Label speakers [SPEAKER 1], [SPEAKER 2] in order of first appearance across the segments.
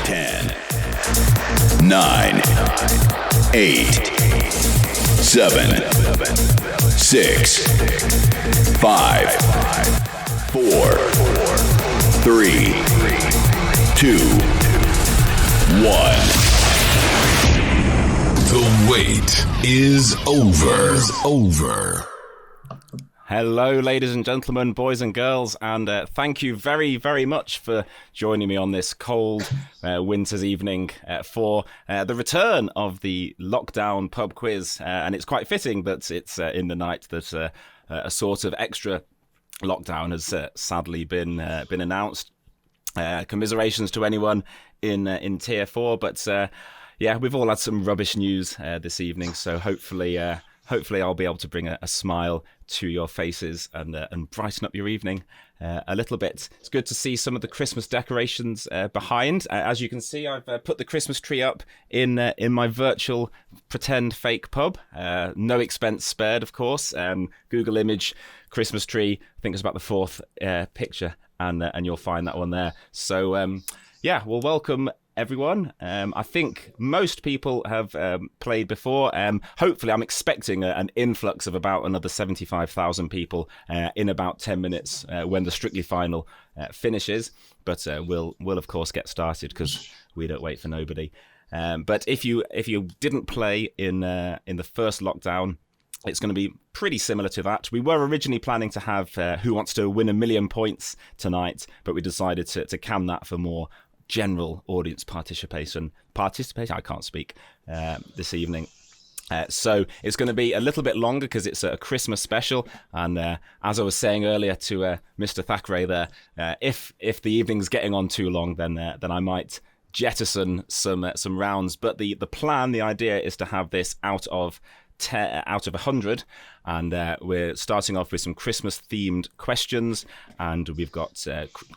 [SPEAKER 1] 10, 9, 8, 7, 6, 5, 4, 3, 2, 1.
[SPEAKER 2] The wait is over.
[SPEAKER 3] Hello, ladies and gentlemen, boys and girls, and thank you very, very much for joining me on this cold winter's evening for the return of the lockdown pub quiz. And it's quite fitting that it's in the night that a sort of extra lockdown has sadly been announced. Commiserations to anyone in Tier 4, but yeah, we've all had some rubbish news this evening, so hopefully I'll be able to bring a smile to your faces and brighten up your evening a little bit. It's good to see some of the Christmas decorations behind. As you can see, I've put the Christmas tree up in my virtual pretend fake pub. No expense spared, of course. Google image Christmas tree. I think it's about the fourth picture, and you'll find that one there. So yeah, well, welcome everyone. I think most people have played before. Hopefully, I'm expecting an influx of about another 75,000 people in about 10 minutes when the Strictly Final finishes. But we'll of course get started because we don't wait for nobody. But if you didn't play in the first lockdown, it's going to be pretty similar to that. We were originally planning to have Who Wants to Win a Million Points tonight, but we decided to cam that for more general audience participation, I can't speak, this evening. So it's going to be a little bit longer because it's a Christmas special. And as I was saying earlier to Mr. Thackeray there, if the evening's getting on too long, then I might jettison some rounds. But the plan, the idea is to have this out of 100, and we're starting off with some Christmas themed questions, and we've got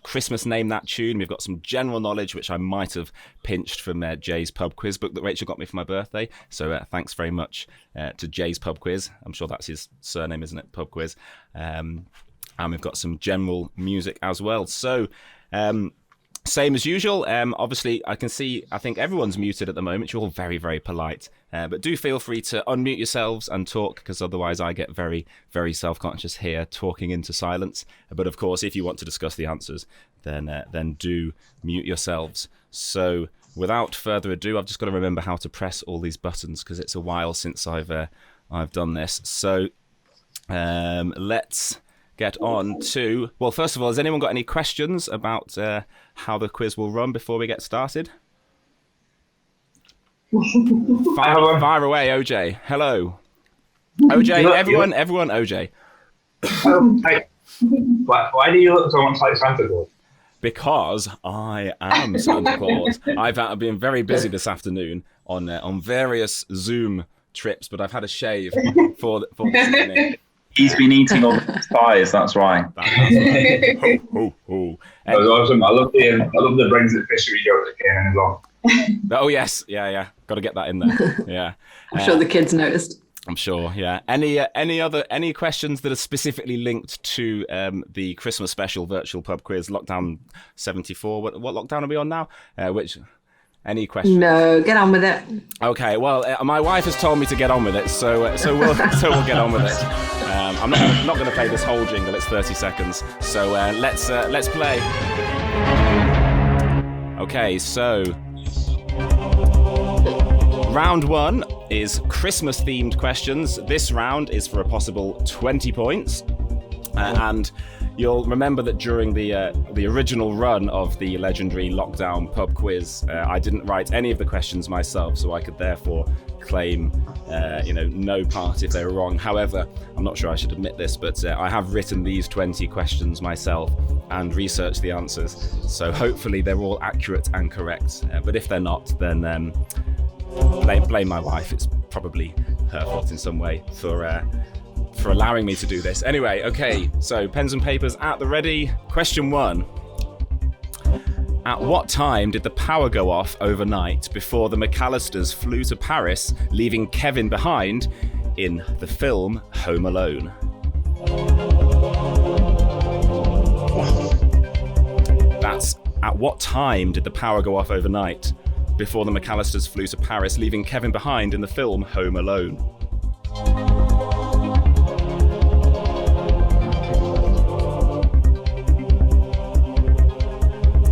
[SPEAKER 3] Christmas Name That Tune. We've got some general knowledge which I might have pinched from Jay's pub quiz book that Rachel got me for my birthday, so thanks very much to Jay's pub quiz. I'm sure that's his surname, isn't it? Pub quiz. And we've got some general music as well. So same as usual. Obviously, I think everyone's muted at the moment. You're all very, very polite. But do feel free to unmute yourselves and talk, because otherwise I get very, very self-conscious here talking into silence. But of course, if you want to discuss the answers, then do mute yourselves. So without further ado, I've just got to remember how to press all these buttons because it's a while since I've done this. So let's get on to... Well, first of all, has anyone got any questions about how the quiz will run before we get started? Fire away, OJ. Hello. OJ, everyone, OJ.
[SPEAKER 4] Why do you look so much like Santa Claus?
[SPEAKER 3] Because I am Santa Claus. I've been very busy this afternoon on various Zoom trips, but I've had a shave for this evening.
[SPEAKER 5] He's been eating all the spies, that's right.
[SPEAKER 3] That's right. Ho, ho, ho.
[SPEAKER 4] That was awesome. I love the brings it fishery joke that came in as well.
[SPEAKER 3] Oh yes, yeah. Got to get that in there. Yeah.
[SPEAKER 6] I'm sure the kids noticed.
[SPEAKER 3] I'm sure, yeah. Any questions that are specifically linked to the Christmas special virtual pub quiz, Lockdown 74? What lockdown are we on now? Any questions?
[SPEAKER 6] No, get on with it.
[SPEAKER 3] Okay, well, my wife has told me to get on with it, so we'll get on with it. I'm not going to play this whole jingle. It's 30 seconds. So let's play. Okay, so round one is Christmas-themed questions. This round is for a possible 20 points, and you'll remember that during the original run of the legendary lockdown pub quiz, I didn't write any of the questions myself, so I could therefore claim no part if they were wrong. However, I'm not sure I should admit this, but I have written these 20 questions myself and researched the answers, so hopefully they're all accurate and correct. But if they're not, then blame my wife. It's probably her fault in some way for allowing me to do this. Anyway, okay, so pens and papers at the ready. Question one. At what time did the power go off overnight before the McAllisters flew to Paris, leaving Kevin behind in the film Home Alone? That's At what time did the power go off overnight before the McAllisters flew to Paris, leaving Kevin behind in the film Home Alone?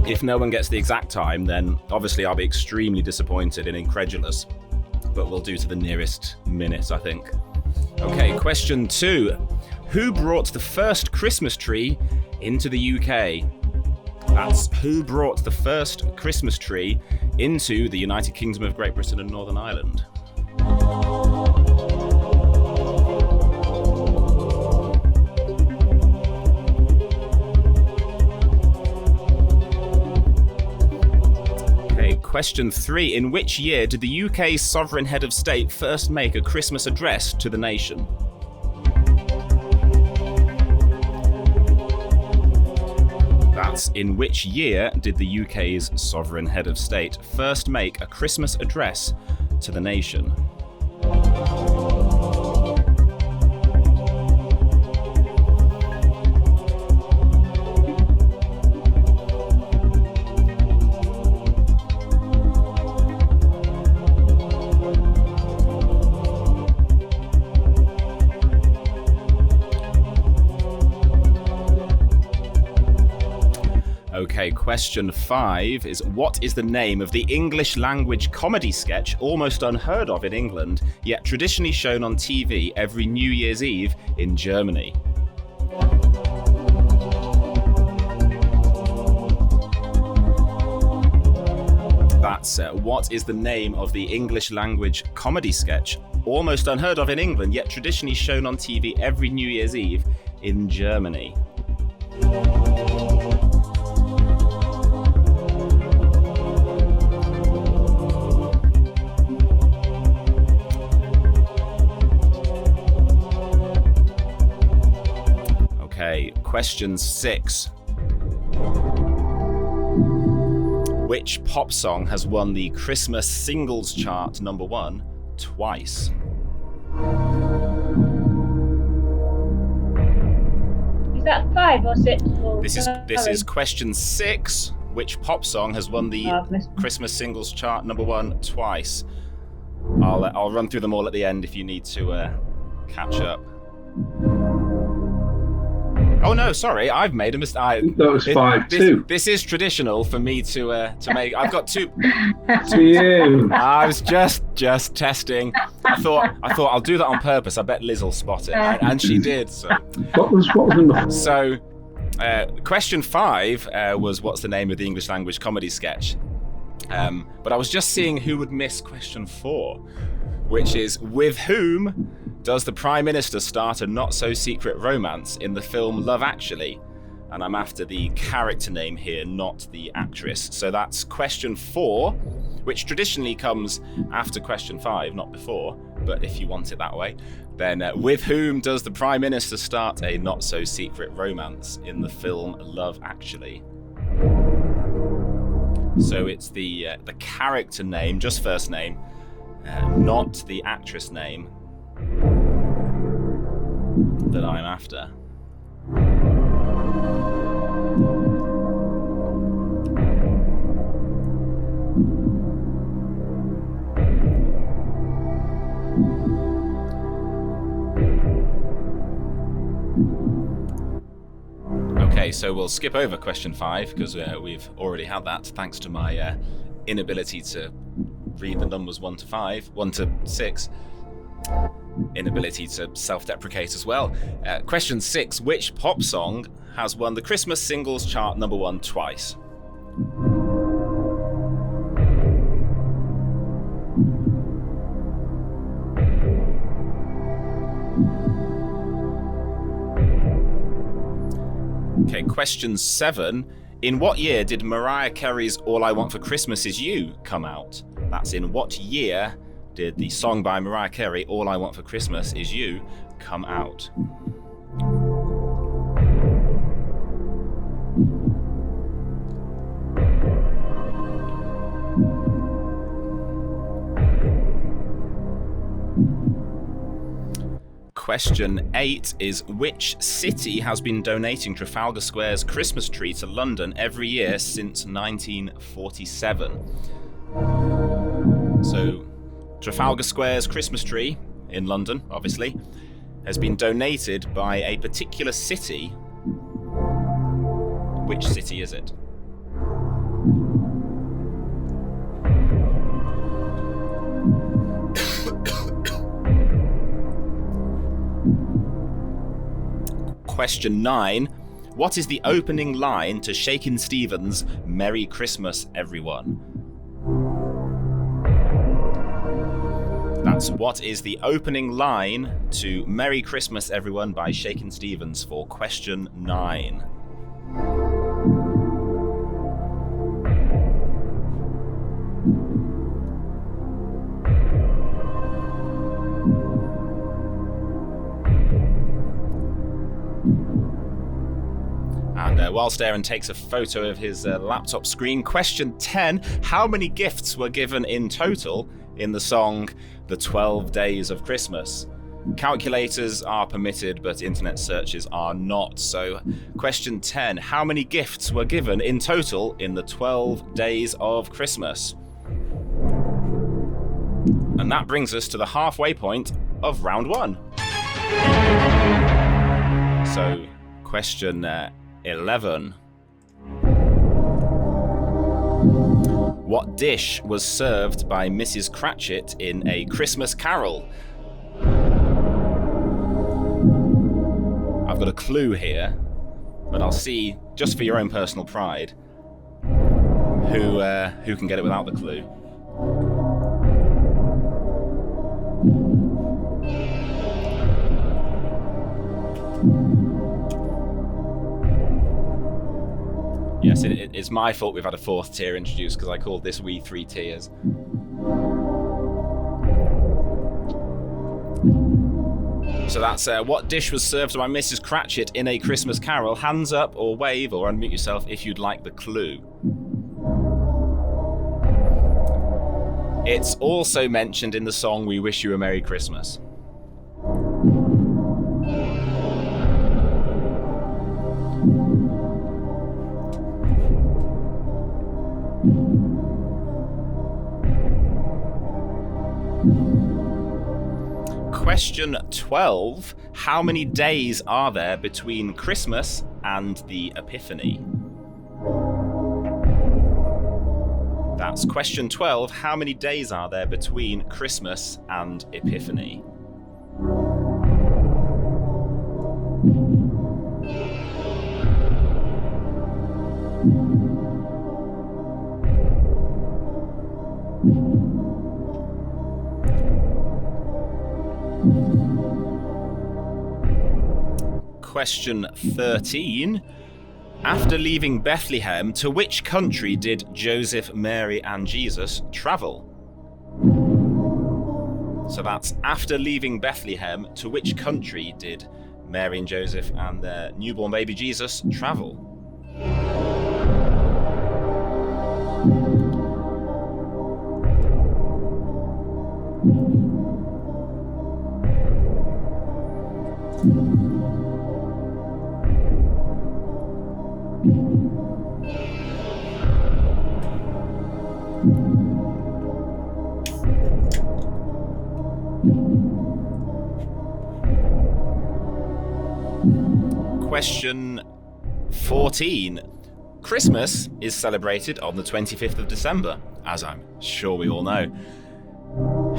[SPEAKER 3] If no one gets the exact time, then obviously I'll be extremely disappointed and incredulous, but we'll do to the nearest minute, I think. Okay, question 2. Who brought the first Christmas tree into the UK? That's who brought the first Christmas tree into the United Kingdom of Great Britain and Northern Ireland? Okay, question 3. In which year did the UK's sovereign head of state first make a Christmas address to the nation? In which year did the UK's sovereign head of state first make a Christmas address to the nation? Okay, question 5 is, what is the name of the English language comedy sketch almost unheard of in England, yet traditionally shown on TV every New Year's Eve in Germany? That's what is the name of the English language comedy sketch almost unheard of in England, yet traditionally shown on TV every New Year's Eve in Germany? Okay, question 6. Which pop song has won the Christmas singles chart #1 twice?
[SPEAKER 7] Is that 5 or 6?
[SPEAKER 3] This is question 6. Which pop song has won the Christmas singles chart #1 twice? I'll run through them all at the end if you need to catch up. Oh no, sorry, I've made a mistake.
[SPEAKER 4] That was 5 too.
[SPEAKER 3] This is traditional for me to make. I've got 2.
[SPEAKER 4] To you.
[SPEAKER 3] I was just testing. I thought I'll do that on purpose. I bet Liz will spot it, and she did. So.
[SPEAKER 4] What was number?
[SPEAKER 3] So, question 5 was, what's the name of the English language comedy sketch? But I was just seeing who would miss question 4, which is, with whom does the Prime Minister start a not-so-secret romance in the film Love Actually? And I'm after the character name here, not the actress. So that's question 4, which traditionally comes after question 5, not before, but if you want it that way, then with whom does the Prime Minister start a not-so-secret romance in the film Love Actually? So it's the character name, just first name, not the actress name, that I'm after. Okay, so we'll skip over question 5 because we've already had that, thanks to my inability to read the numbers 1 to 6. Inability to self-deprecate as well. Question 6, which pop song has won the Christmas singles chart #1 twice? Okay, question 7. In what year did Mariah Carey's All I Want for Christmas Is You come out? That's in what year did the song by Mariah Carey, All I Want for Christmas Is You, come out? Question 8 is, which city has been donating Trafalgar Square's Christmas tree to London every year since 1947? So, Trafalgar Square's Christmas tree in London, obviously, has been donated by a particular city. Which city is it? Question 9. What is the opening line to Shakin' Stevens' Merry Christmas, Everyone? That's what is the opening line to Merry Christmas, Everyone by Shakin' Stevens for question 9. And whilst Aaron takes a photo of his laptop screen, question 10, how many gifts were given in total in the song The 12 Days of Christmas? Calculators are permitted, but internet searches are not. So, question 10, how many gifts were given in total in the 12 Days of Christmas? And that brings us to the halfway point of round 1. So, question 11. What dish was served by Mrs. Cratchit in A Christmas Carol? I've got a clue here, but I'll see, just for your own personal pride, who can get it without the clue. Yes, it's my fault we've had a 4th tier introduced because I called this We 3 Tiers. So that's what dish was served by Mrs. Cratchit in A Christmas Carol? Hands up or wave or unmute yourself if you'd like the clue. It's also mentioned in the song We Wish You a Merry Christmas. Question 12. How many days are there between Christmas and the Epiphany? That's question 12. How many days are there between Christmas and Epiphany? Question 13. After leaving Bethlehem, to which country did Joseph, Mary, and Jesus travel? So that's after leaving Bethlehem, to which country did Mary and Joseph and their newborn baby Jesus travel? Question 14. Christmas is celebrated on the 25th of December, as I'm sure we all know.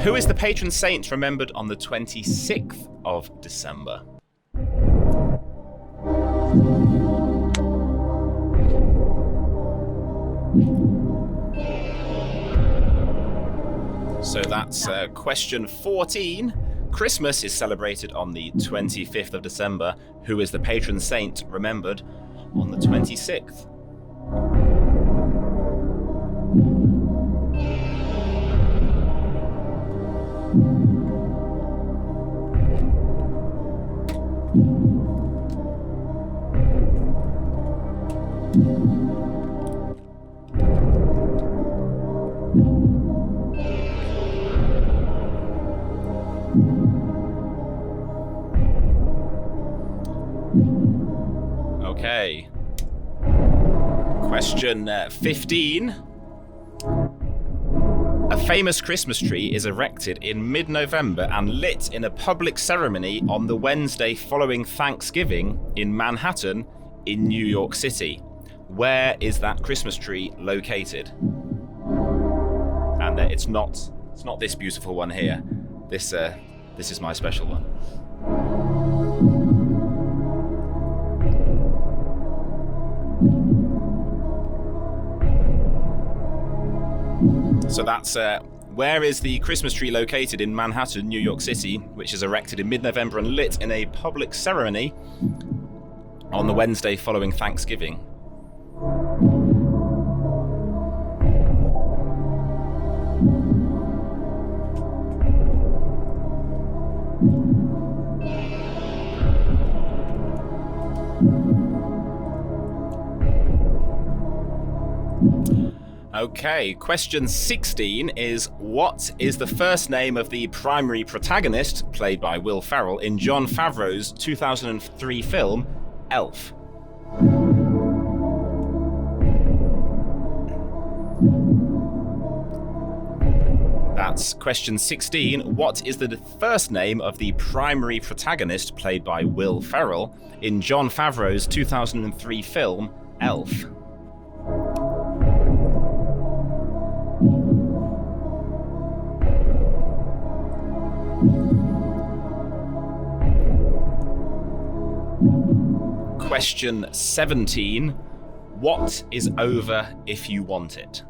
[SPEAKER 3] Who is the patron saint remembered on the 26th of December? So that's question 14. Christmas is celebrated on the 25th of December. Who is the patron saint remembered on the 26th? Okay. Question 15. A famous Christmas tree is erected in mid-November and lit in a public ceremony on the Wednesday following Thanksgiving in Manhattan in New York City. Where is that Christmas tree located? And it's not this beautiful one here. This is my special one. So that's where is the Christmas tree located in Manhattan, New York City, which is erected in mid-November and lit in a public ceremony on the Wednesday following Thanksgiving. Okay, question 16 is, what is the first name of the primary protagonist, played by Will Ferrell, in Jon Favreau's 2003 film, Elf? That's question 16. What is the first name of the primary protagonist, played by Will Ferrell, in Jon Favreau's 2003 film, Elf? Question 17. What is over if you want it?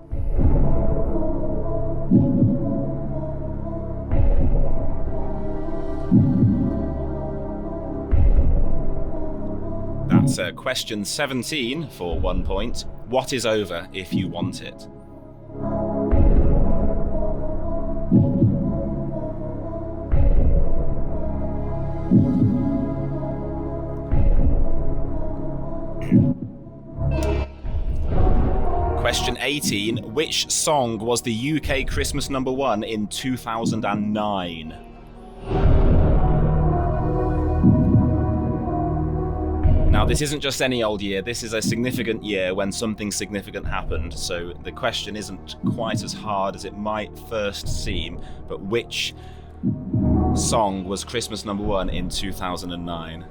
[SPEAKER 3] That's question 17 for 1 point. What is over if you want it? Question 18. Which song was the UK Christmas #1 in 2009? Now, this isn't just any old year. This is a significant year when something significant happened. So the question isn't quite as hard as it might first seem. But which song was Christmas #1 in 2009?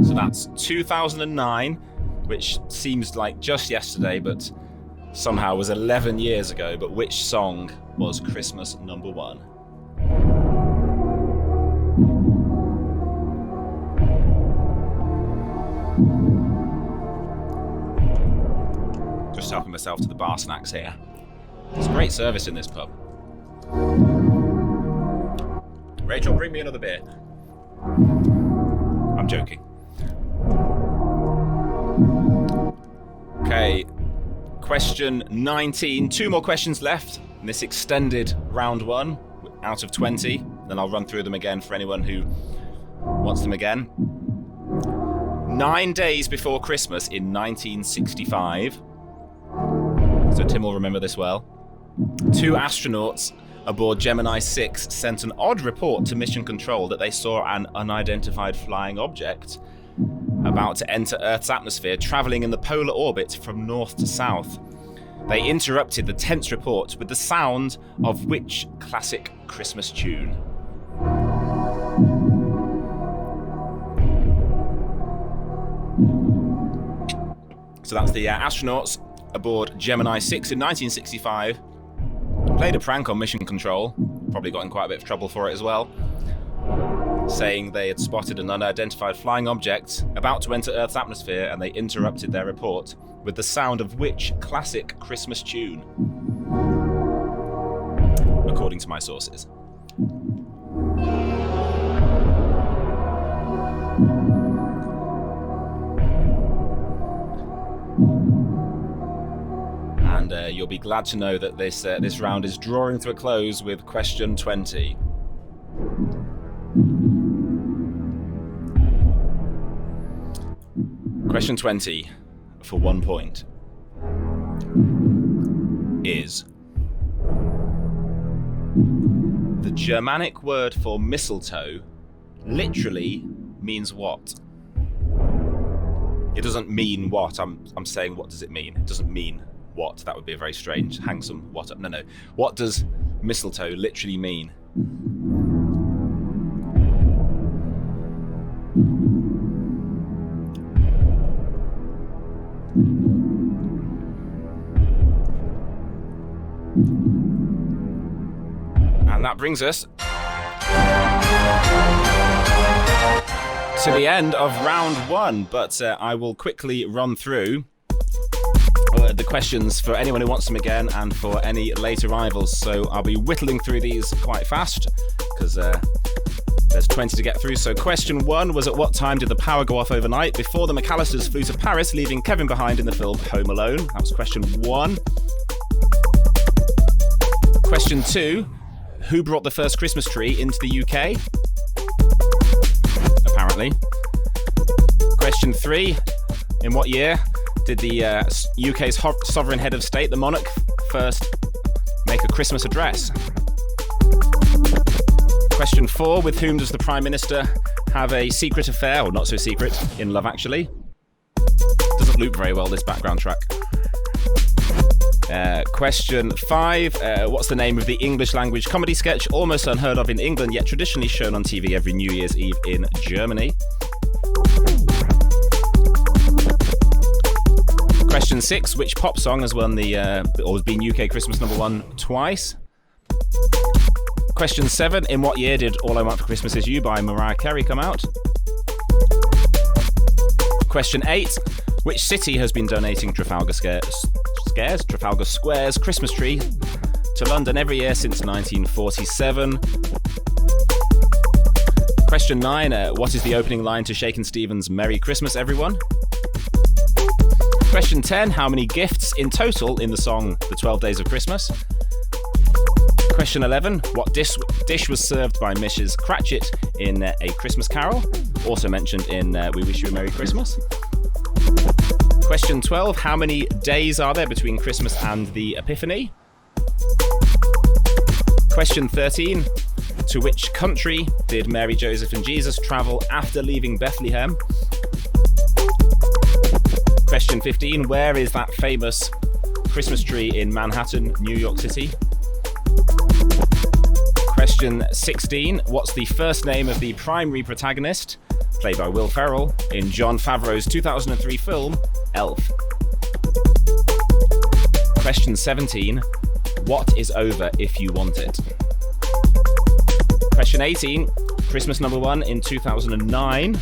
[SPEAKER 3] So that's 2009, which seems like just yesterday, but somehow was 11 years ago. But which song was Christmas #1? Just helping myself to the bar snacks here. It's great service in this pub. Rachel, bring me another beer. I'm joking. Okay, question 19. 2 more questions left in this extended round 1 out of 20. Then I'll run through them again for anyone who wants them again. 9 days before Christmas in 1965. So Tim will remember this well. 2 astronauts aboard Gemini 6 sent an odd report to Mission Control that they saw an unidentified flying object about to enter Earth's atmosphere, traveling in the polar orbit from north to south. They interrupted the tense report with the sound of which classic Christmas tune? So that's the astronauts aboard Gemini 6 in 1965. Played a prank on Mission Control, probably got in quite a bit of trouble for it as well, saying they had spotted an unidentified flying object about to enter Earth's atmosphere, and they interrupted their report with the sound of which classic Christmas tune? According to my sources. And you'll be glad to know that this round is drawing to a close with question 20. Question 20, for 1 point, is the Germanic word for mistletoe literally means what? It doesn't mean what. I'm saying, what does it mean? It doesn't mean what. That would be a very strange hang some what up. No. What does mistletoe literally mean? And that brings us to the end of round one, but I will quickly run through the questions for anyone who wants them again and for any late arrivals. So I'll be whittling through these quite fast because there's 20 to get through. So question one was, at what time did the power go off overnight before the McAllisters flew to Paris, leaving Kevin behind in the film Home Alone? That was question one. Question two, who brought the first Christmas tree into the UK? Apparently. Question three, in what year did the UK's sovereign head of state, the monarch, first make a Christmas address? Question four, with whom does the Prime Minister have a secret affair, or not so secret, in Love Actually? Doesn't loop very well, this background track. Question five, what's the name of the English language comedy sketch almost unheard of in England, yet traditionally shown on TV every New Year's Eve in Germany? Question six, which pop song has won or has been UK Christmas #1 twice? Question seven, in what year did All I Want for Christmas Is You by Mariah Carey come out? Question eight, which city has been donating Trafalgar Square's Christmas tree to London every year since 1947? Question nine, what is the opening line to Shakin' Stevens' Merry Christmas, Everyone? Question 10, how many gifts in total in the song The 12 Days of Christmas? Question 11, what dish was served by Mrs. Cratchit in A Christmas Carol? Also mentioned in We Wish You a Merry Christmas. Question 12, how many days are there between Christmas and the Epiphany? Question 13, to which country did Mary, Joseph and Jesus travel after leaving Bethlehem? Question 15, where is that famous Christmas tree in Manhattan, New York City? Question 16, what's the first name of the primary protagonist, played by Will Ferrell, in Jon Favreau's 2003 film, Elf? Question 17, what is over if you want it? Question 18, Christmas #1 in 2009.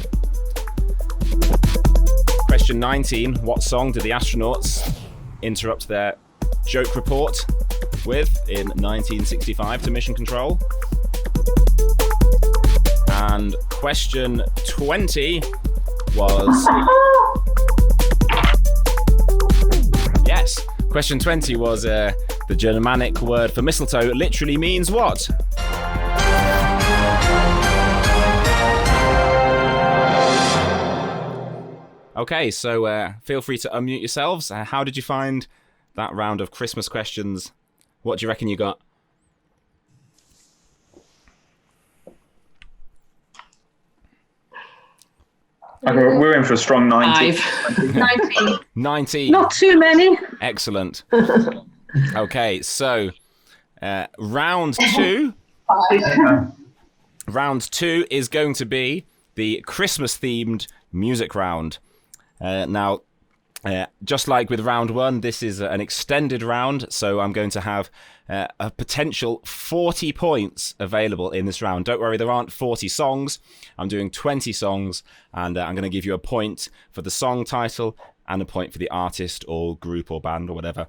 [SPEAKER 3] Question 19, what song did the astronauts interrupt their joke report with in 1965 to Mission Control? And question 20 was... Yes, question 20 was the Germanic word for mistletoe literally means what? Okay, so feel free to unmute yourselves. How did you find that round of Christmas questions? What do you reckon you got?
[SPEAKER 5] Okay, we're in for a strong 90.
[SPEAKER 6] 19.
[SPEAKER 3] 19.
[SPEAKER 6] Not too many.
[SPEAKER 3] Excellent. Okay, so round two. Round two is going to be the Christmas-themed music round. Now, just like with round one, this is an extended round, so I'm going to have a potential 40 points available in this round. Don't worry, there aren't 40 songs. I'm doing 20 songs, and I'm going to give you a point for the song title and a point for the artist or group or band or whatever.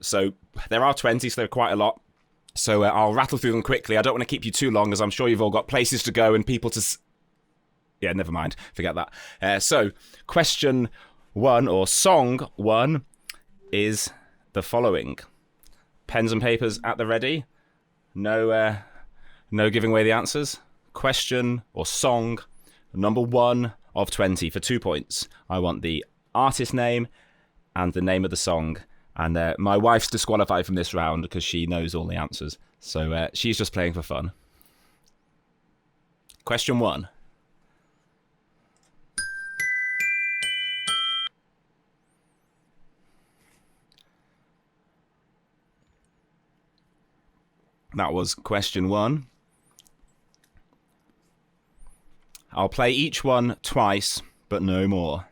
[SPEAKER 3] So there are 20, so they're quite a lot. So I'll rattle through them quickly. I don't want to keep you too long, as I'm sure you've all got places to go and people to... Yeah, never mind. Forget that. So, question one, or song one, is the following. Pens and papers at the ready. No giving away the answers. Question, or song, number 1 of 20 for 2 points. I want the artist name and the name of the song. And my wife's disqualified from this round because she knows all the answers. So she's just playing for fun. Question 1. That was question 1. I'll play each one twice, but no more.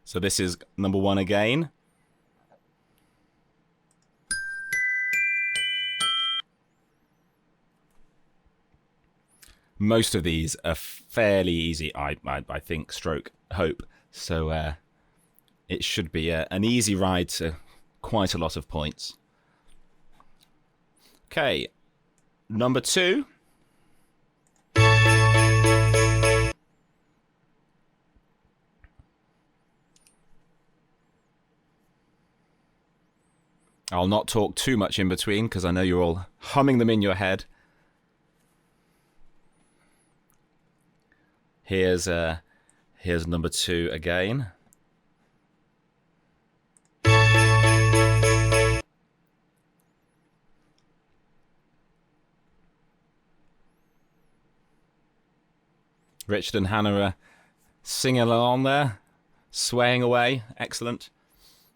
[SPEAKER 3] So this is number 1 again. Most of these are fairly easy, I think, stroke hope. So it should be an easy ride to quite a lot of points. Okay, number 2. I'll not talk too much in between because I know you're all humming them in your head. Here's number 2 again. Richard and Hannah are singing along there, swaying away. Excellent.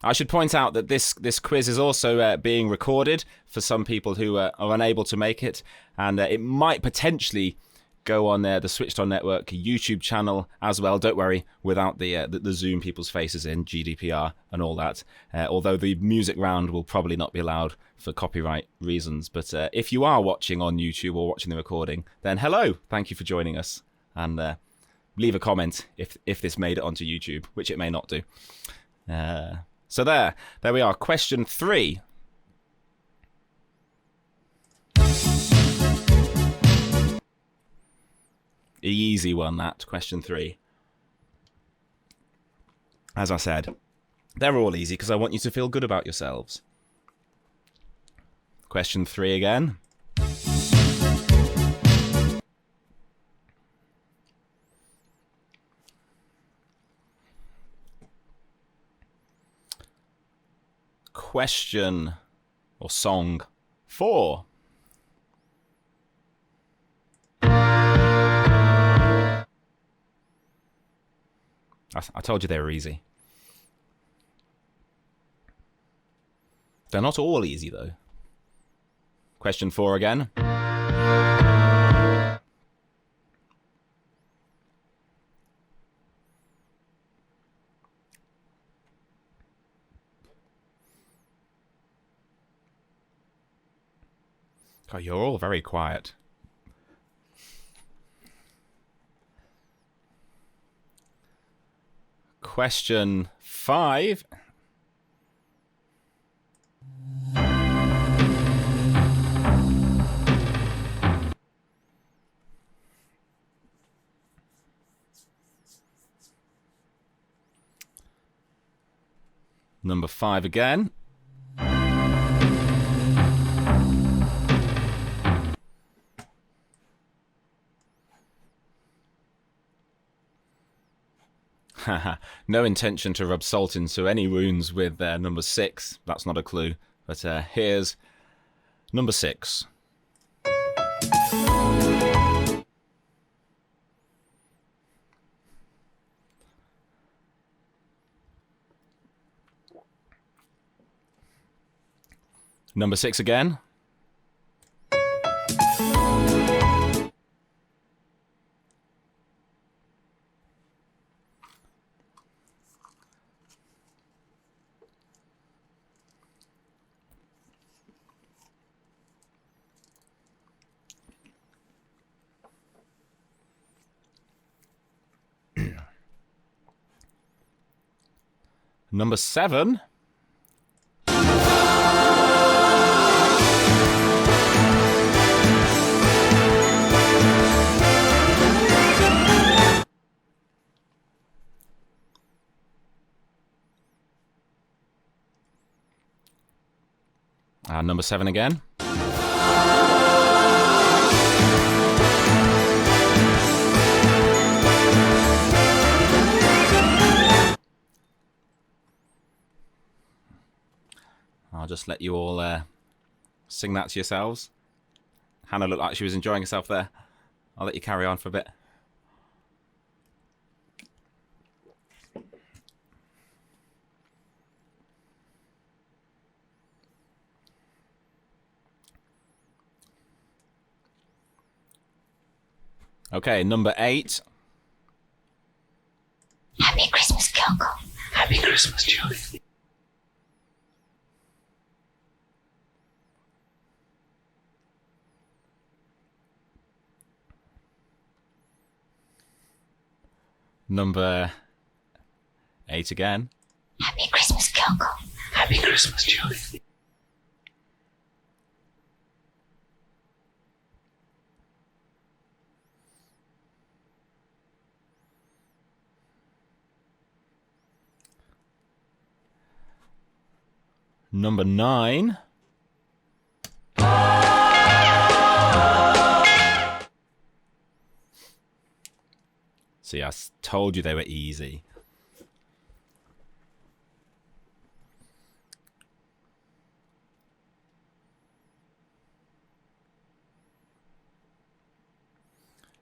[SPEAKER 3] I should point out that this quiz is also being recorded for some people who are unable to make it, and it might potentially go on the Switched On Network YouTube channel as well. Don't worry, without the Zoom people's faces in, GDPR and all that. Although the music round will probably not be allowed for copyright reasons. But if you are watching on YouTube or watching the recording, then hello, thank you for joining us, and leave a comment if this made it onto YouTube, which it may not do. So there we are. Question 3. Easy one, that. Question 3. As I said, they're all easy because I want you to feel good about yourselves. Question 3 again. Question or song 4. I told you they were easy. They're not all easy, though. Question 4 again. Oh, you're all very quiet. Question 5. Number 5 again. No intention to rub salt into any wounds with number 6. That's not a clue. But here's number 6. Number 6 again. Number 7. And number 7 again. just let you all sing that to yourselves. Hannah looked like she was enjoying herself there. I'll let you carry on for a bit. Okay, number 8.
[SPEAKER 8] Happy Christmas, Coco.
[SPEAKER 4] Happy Christmas, Julie.
[SPEAKER 3] Number 8 again.
[SPEAKER 8] Happy Christmas, Coco.
[SPEAKER 4] Happy Christmas, Julie.
[SPEAKER 3] Number 9. See, I told you they were easy.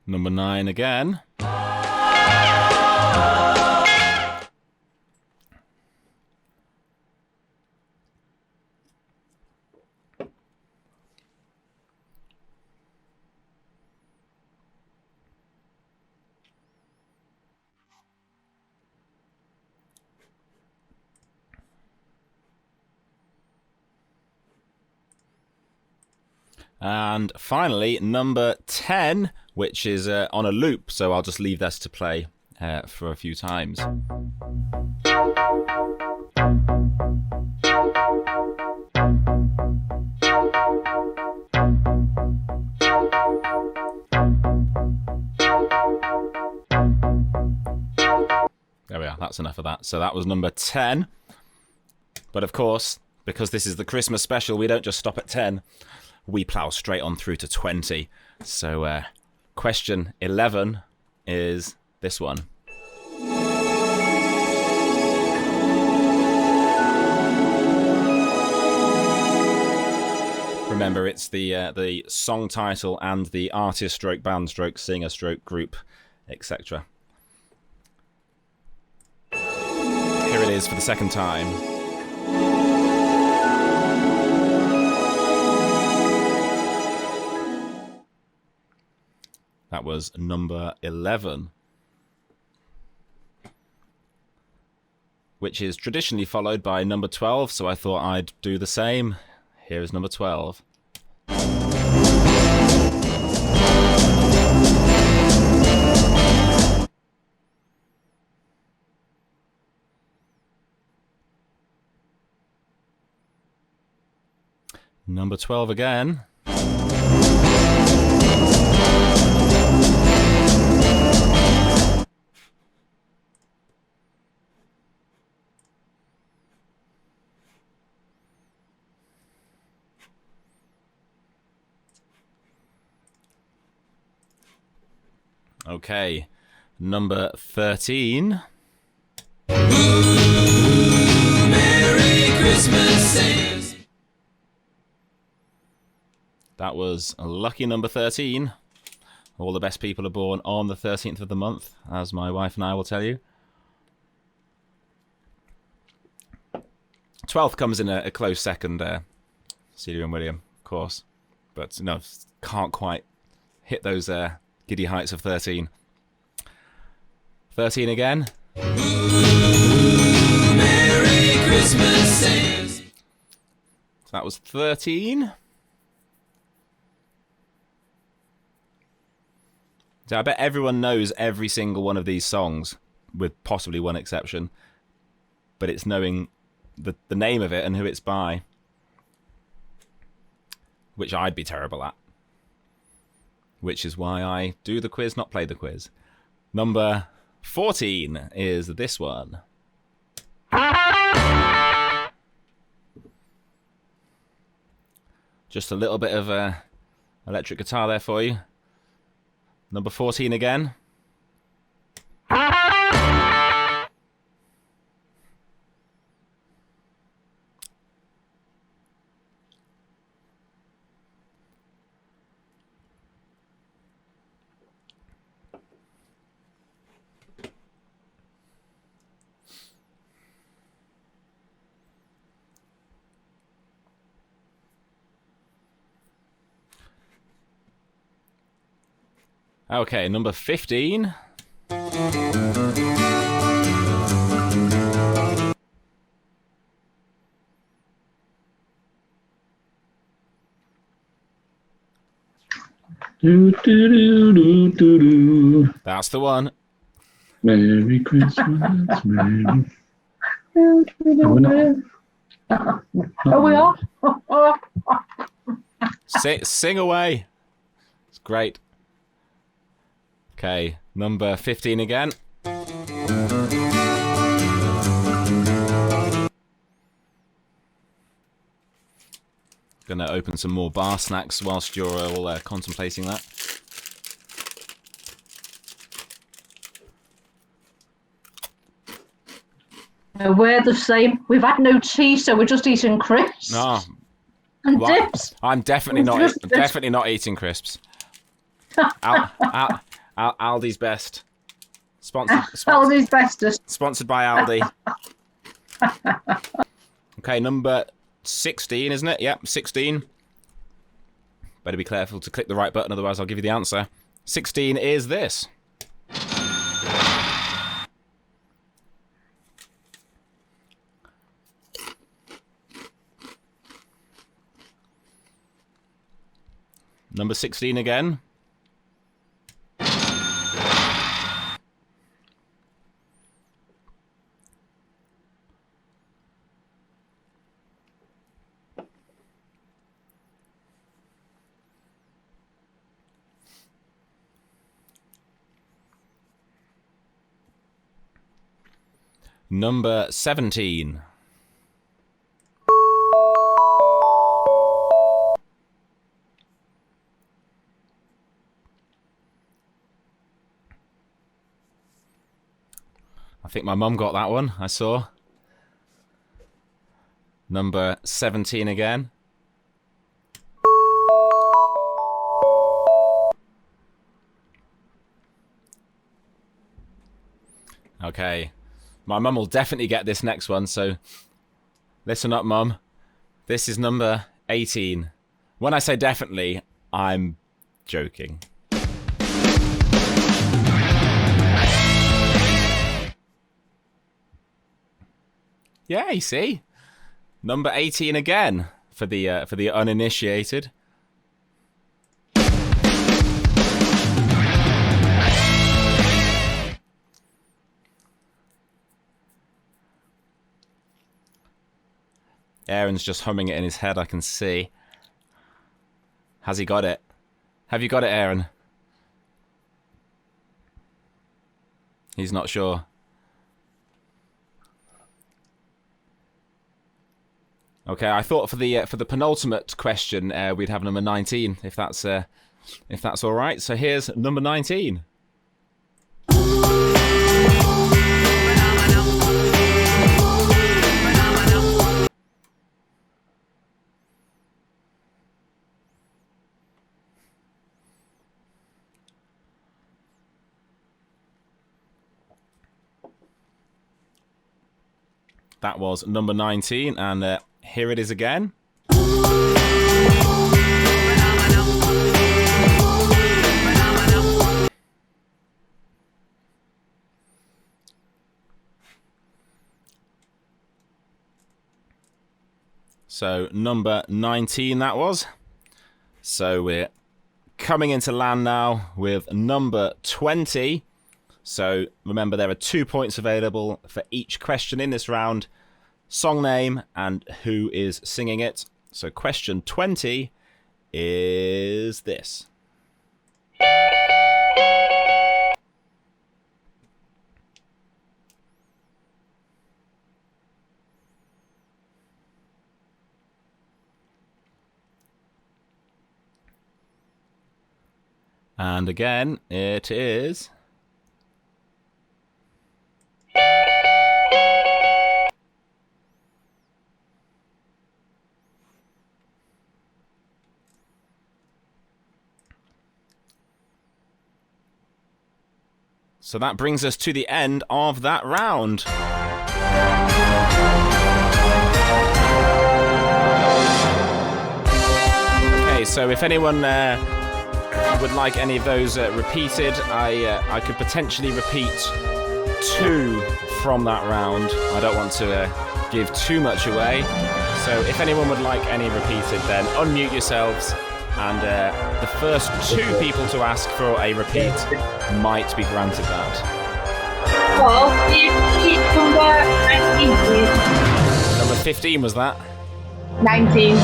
[SPEAKER 3] Number 9 again. And finally, number 10, which is on a loop, so I'll just leave this to play for a few times. There we are, that's enough of that. So that was number 10. But of course, because this is the Christmas special, we don't just stop at 10. We plough straight on through to 20. So question 11 is this one. Remember, it's the song title and the artist stroke band stroke singer stroke group, etc. Here it is for the second time. That was number 11, which is traditionally followed by number 12, so I thought I'd do the same. Here is number 12. Number 12 again. Okay, number 13.
[SPEAKER 2] Merry Christmas.
[SPEAKER 3] That was a lucky number 13. All the best people are born on the 13th of the month, as my wife and I will tell you. 12th comes in a close second, Celia and William, of course. But no, can't quite hit those giddy heights of 13. 13 again.
[SPEAKER 2] Merry Christmas.
[SPEAKER 3] So that was 13. So I bet everyone knows every single one of these songs, with possibly one exception. But it's knowing the name of it and who it's by, which I'd be terrible at. Which is why I do the quiz, not play the quiz. Number 14 is this one. Just a little bit of electric guitar there for you. Number 14 again. Okay, number 15.
[SPEAKER 5] Do, do, do, do, do, do.
[SPEAKER 3] That's the one.
[SPEAKER 5] Merry Christmas, Merry. Oh, we're not.
[SPEAKER 6] Oh, we are?
[SPEAKER 3] Sing away. It's great. Okay, number 15 again. Gonna open some more bar snacks whilst you're all contemplating that.
[SPEAKER 6] We're the same. We've had no tea, so we're just eating crisps.
[SPEAKER 3] No,
[SPEAKER 6] And
[SPEAKER 3] well,
[SPEAKER 6] dips.
[SPEAKER 3] I'm definitely not eating crisps. Aldi's best.
[SPEAKER 6] Aldi's bestest.
[SPEAKER 3] Sponsored by Aldi. Okay, number 16, isn't it? Yep, 16. Better be careful to click the right button, otherwise I'll give you the answer. 16 is this. Number 16 again. Number 17. I think my mum got that one, I saw. Number 17 again. Okay. My mum will definitely get this next one, so listen up, Mum. This is number 18. When I say definitely, I'm joking. Yeah, you see? Number 18 again for the uninitiated. Aaron's just humming it in his head, I can see. Has he got it? Have you got it, Aaron? He's not sure. Okay, I thought for the penultimate question we'd have number 19, if that's all right. So here's number 19. That was number 19, and here it is again. So number 19 that was. So we're coming into land now with number 20. So remember, there are 2 points available for each question in this round. Song name and who is singing it. So question 20 is this. And again, it is... So that brings us to the end of that round. Okay, so if anyone would like any of those repeated, I could potentially repeat 2 from that round. I don't want to give too much away. So if anyone would like any repeated, then unmute yourselves, and the first 2 people to ask for a repeat might be granted that.
[SPEAKER 7] Well, you keep number 19, please.
[SPEAKER 3] Number 15 was that?
[SPEAKER 7] 19.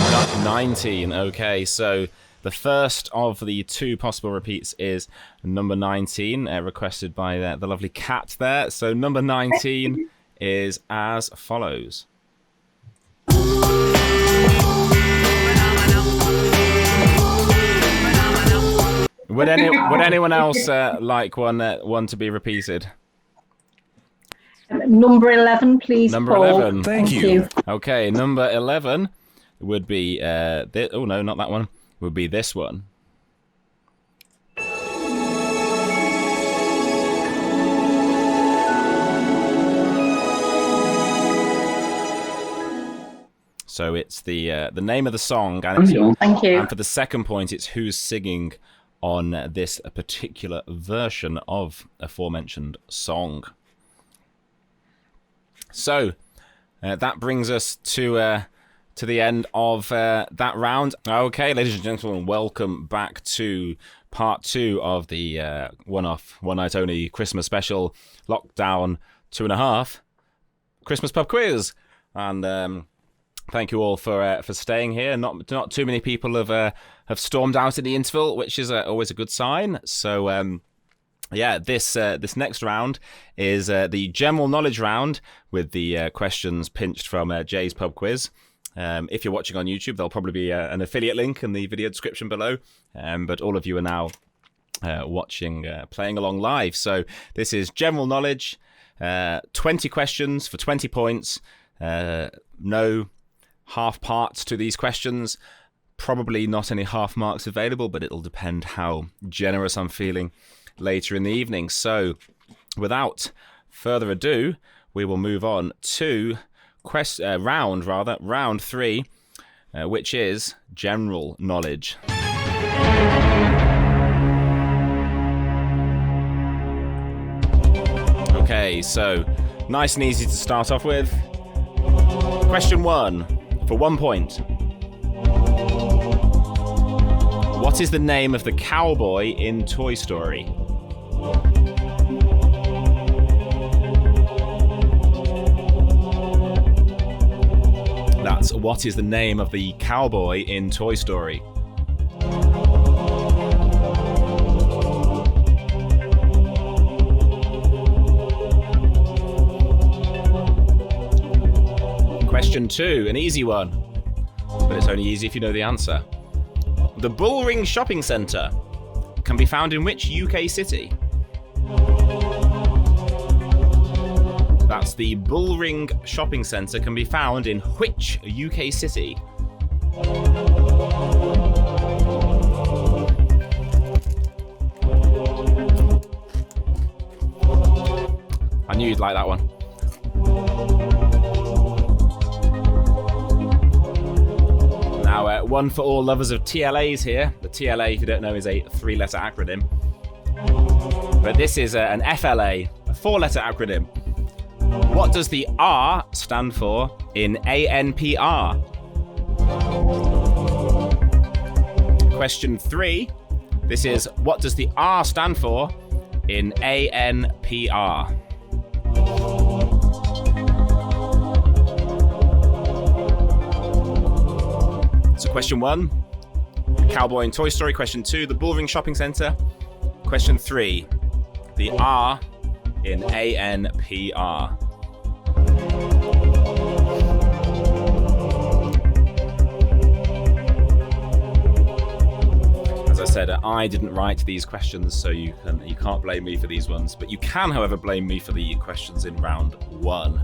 [SPEAKER 3] 19, okay. So the first of the 2 possible repeats is number 19, requested by the lovely Cat there. So number 19 is as follows. Would anyone else like one to be repeated?
[SPEAKER 6] Number 11, please,
[SPEAKER 3] Number
[SPEAKER 6] Paul.
[SPEAKER 3] 11.
[SPEAKER 1] Thank you.
[SPEAKER 3] Okay, number 11 would be oh no, not that one. Would be this one. So it's the name of the song, and,
[SPEAKER 6] Thank you.
[SPEAKER 3] and for the second point, it's who's singing on this particular version of aforementioned song. So that brings us to the end of that round. Okay, ladies and gentlemen, welcome back to part 2 of the one-off, one-night-only Christmas special, Lockdown 2.5 Christmas pub quiz. And thank you all for staying here. Not too many people have stormed out in the interval, which is always a good sign. So this next round is the general knowledge round with the questions pinched from Jay's pub quiz. If you're watching on YouTube, there'll probably be an affiliate link in the video description below. But all of you are now watching, playing along live. So this is general knowledge, 20 questions for 20 points. No half parts to these questions. Probably not any half marks available, but it'll depend how generous I'm feeling later in the evening. So without further ado, we will move on to round 3, which is general knowledge. Okay, so nice and easy to start off with. Question 1 for 1 point. What is the name of the cowboy in Toy Story? That's what is the name of the cowboy in Toy Story? Question 2, an easy one, but it's only easy if you know the answer. The Bullring Shopping Centre can be found in which UK city? That's the Bullring Shopping Centre can be found in which UK city? I knew you'd like that one. Now, one for all lovers of TLAs here. The TLA, if you don't know, is a 3-letter acronym. But this is an FLA, a 4-letter acronym. What does the R stand for in ANPR? Question 3. This is what does the R stand for in ANPR? So question 1, the cowboy in Toy Story. Question 2, the Bullring Shopping Centre. Question 3, the R in ANPR. As I said, I didn't write these questions, so you can't blame me for these ones. But you can, however, blame me for the questions in round 1.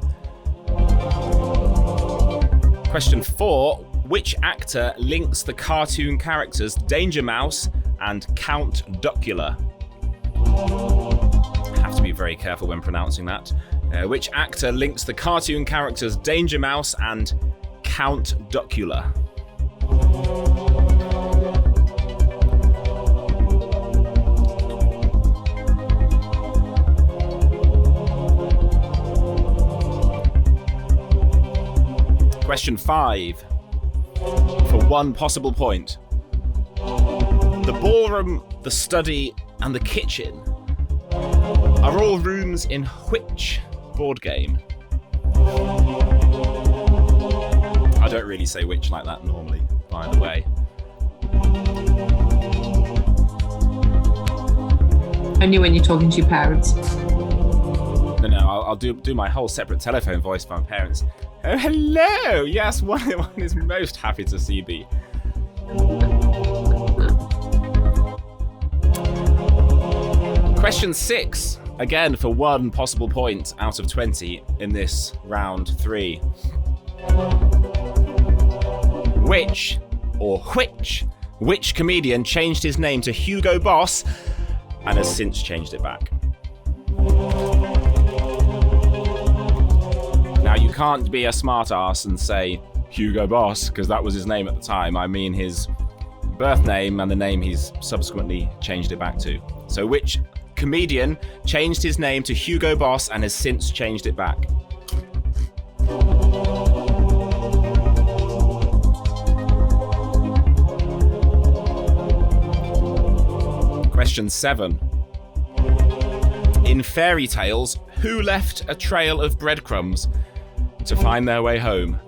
[SPEAKER 3] Question 4, which actor links the cartoon characters Danger Mouse and Count Duckula? Have to be very careful when pronouncing that. Which actor links the cartoon characters Danger Mouse and Count Duckula? Question 5. For 1 possible point. The ballroom, the study, and the kitchen are all rooms in which board game? I don't really say which like that normally, by the way.
[SPEAKER 7] Only when you're talking to your parents.
[SPEAKER 3] No, I'll do my whole separate telephone voice for my parents. Oh, hello! Yes, one is most happy to see thee. Question 6. Again, for 1 possible point out of 20 in this round 3. Which comedian changed his name to Hugo Boss and has since changed it back? Now, you can't be a smart ass and say Hugo Boss, because that was his name at the time. I mean his birth name and the name he's subsequently changed it back to. So which comedian changed his name to Hugo Boss and has since changed it back? Question 7. In fairy tales, who left a trail of breadcrumbs to find their way home?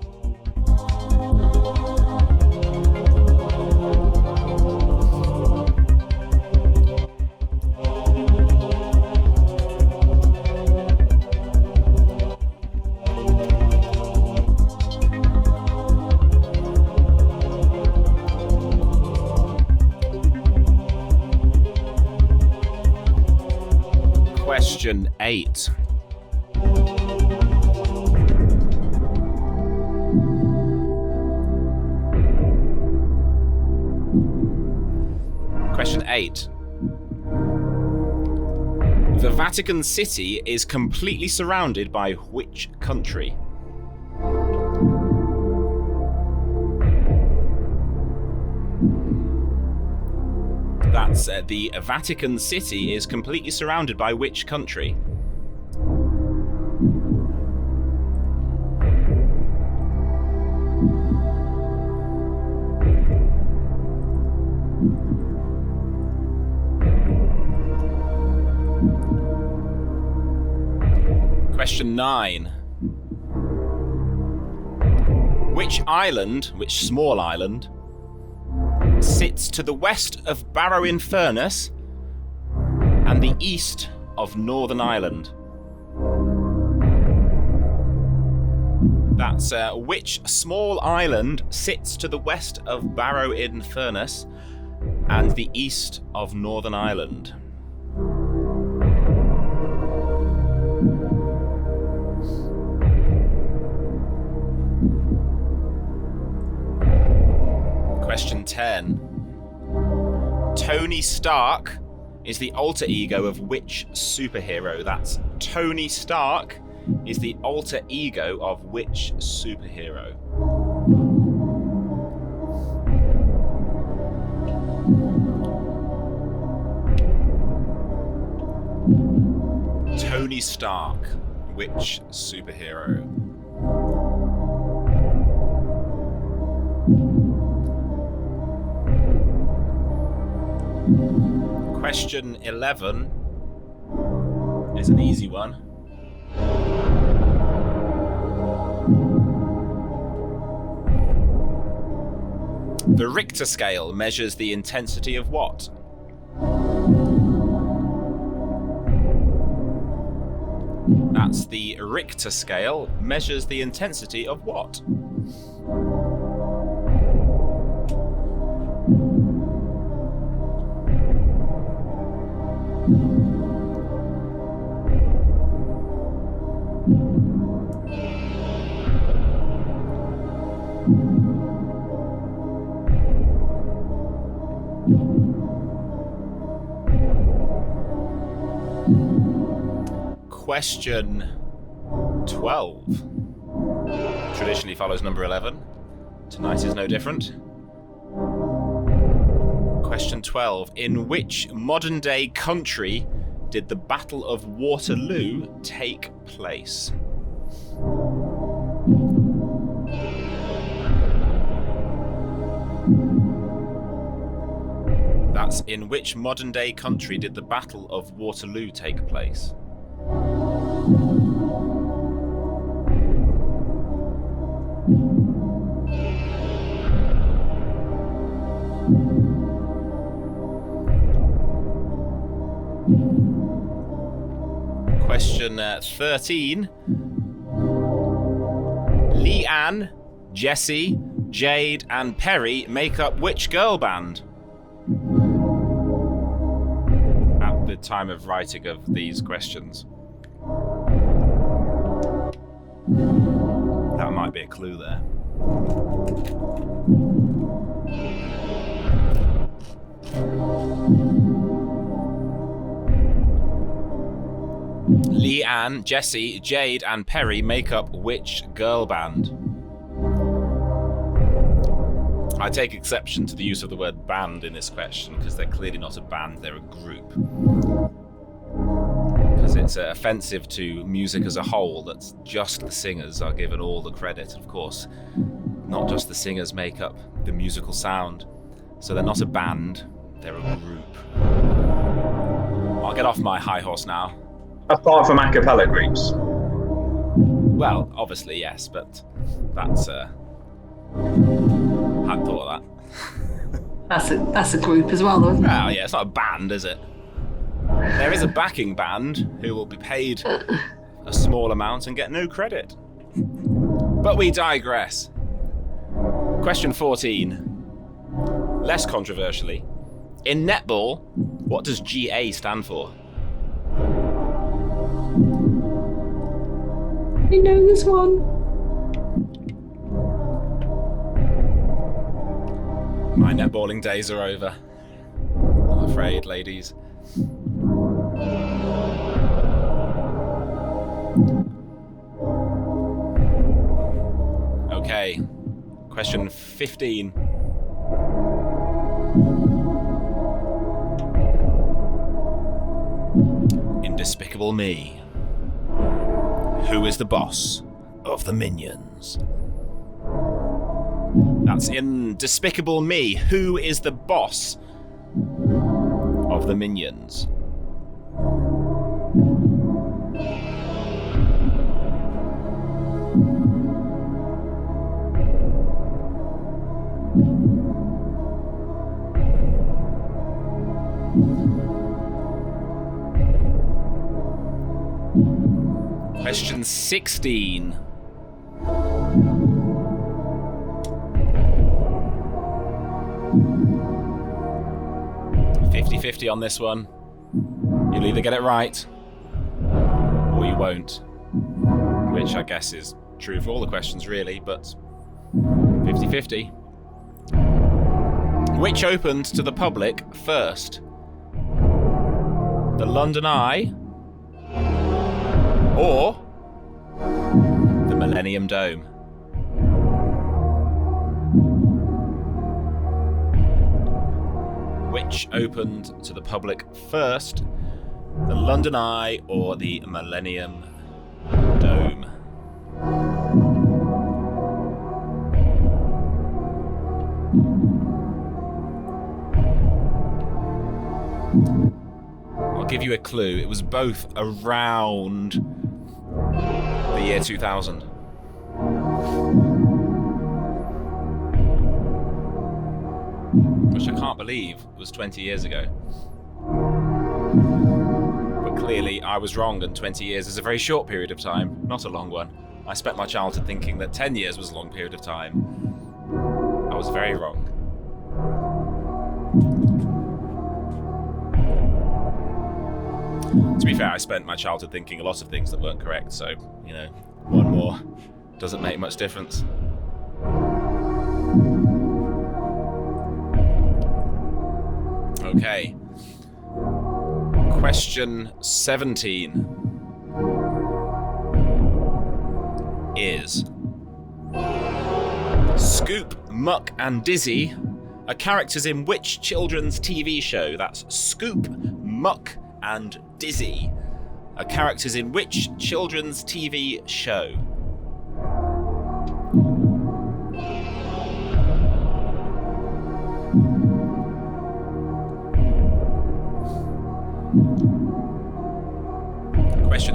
[SPEAKER 3] Question 8. Question 8. The Vatican City is completely surrounded by which country? That's the Vatican City is completely surrounded by which country? Question 9. Which small island, sits to the west of Barrow-in-Furness and the east of Northern Ireland? That's which small island sits to the west of Barrow-in-Furness and the east of Northern Ireland? Question 10. Tony Stark is the alter ego of which superhero? That's Tony Stark is the alter ego of which superhero? Tony Stark, which superhero? Question 11 is an easy one. The Richter scale measures the intensity of what? That's the Richter scale measures the intensity of what? Question 12 traditionally follows number 11. Tonight is no different. Question 12. In which modern-day country did the Battle of Waterloo take place? That's in which modern-day country did the Battle of Waterloo take place? Question 13. Leanne, Jessie, Jade and Perry make up which girl band? At the time of writing of these questions. That might be a clue there. Leanne, Jessie, Jade and Perry make up which girl band? I take exception to the use of the word band in this question because they're clearly not a band, they're a group. Because it's offensive to music as a whole that just the singers are given all the credit. Of course, not just the singers make up the musical sound. So they're not a band, they're a group. I'll get off my high horse now.
[SPEAKER 4] Apart from a cappella groups.
[SPEAKER 3] Well, obviously, yes, but that's... hadn't thought of that.
[SPEAKER 7] That's a group as well, though, isn't it?
[SPEAKER 3] Well, yeah, it's not a band, is it? There is a backing band who will be paid a small amount and get no credit. But we digress. Question 14. Less controversially. In netball, what does GA stand for?
[SPEAKER 7] I know this one.
[SPEAKER 3] My netballing days are over. I'm afraid, ladies. Okay. Question 15. In Despicable Me, who is the boss of the Minions? That's in Despicable Me, who is the boss of the Minions? Question 16. $50-50 on this one. You'll either get it right or you won't. Which I guess is true for all the questions really, but 50-50. Which opened to the public first? The London Eye or the Millennium Dome? Which opened to the public first? The London Eye or the Millennium Dome? I'll give you a clue. It was both around the year 2000. Which I can't believe was 20 years ago. But clearly I was wrong, and 20 years is a very short period of time, not a long one. I spent my childhood thinking that 10 years was a long period of time. I was very wrong. To be fair, I spent my childhood thinking a lot of things that weren't correct, so, you know, one more doesn't make much difference. Okay. Question 17 is: Scoop, Muck and Dizzy are characters in which children's TV show? That's Scoop, Muck and Dizzy are characters in which children's TV show?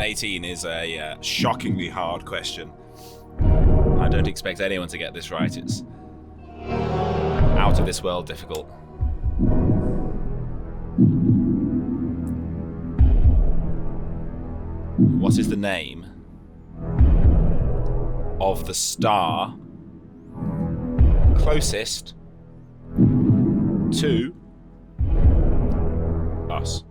[SPEAKER 3] 18 is a shockingly hard question. I don't expect anyone to get this right. It's out of this world difficult. What is the name of the star closest to us?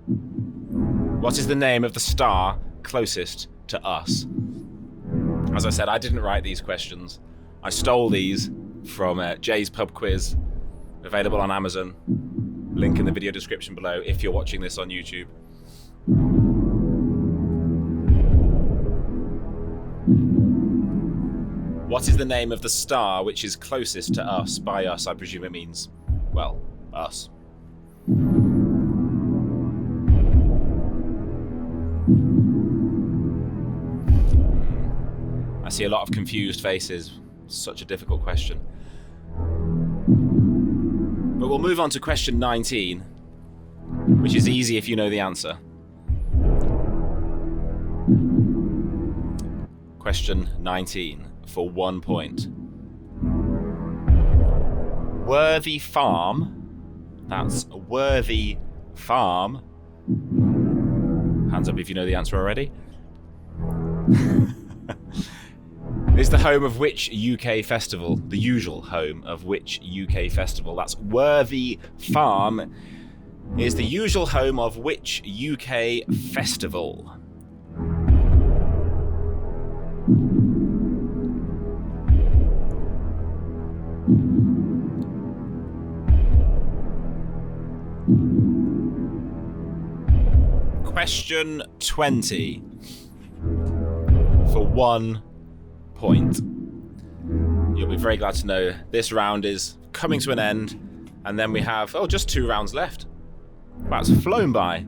[SPEAKER 3] What is the name of the star closest to us? As I said, I didn't write these questions. I stole these from Jay's Pub Quiz, available on Amazon. Link in the video description below if you're watching this on YouTube. What is the name of the star which is closest to us? By us, I presume it means, well, us. I see a lot of confused faces. Such a difficult question. But we'll move on to question 19, which is easy if you know the answer. Question 19 for 1 point. Worthy Farm, that's Worthy Farm. Hands up if you know the answer already. Is the home of which UK festival? The usual home of which UK festival? That's Worthy Farm is the usual home of which UK festival? Question 20 for 1 point. You'll be very glad to know this round is coming to an end, and then we have just 2 rounds left. Wow, it's flown by,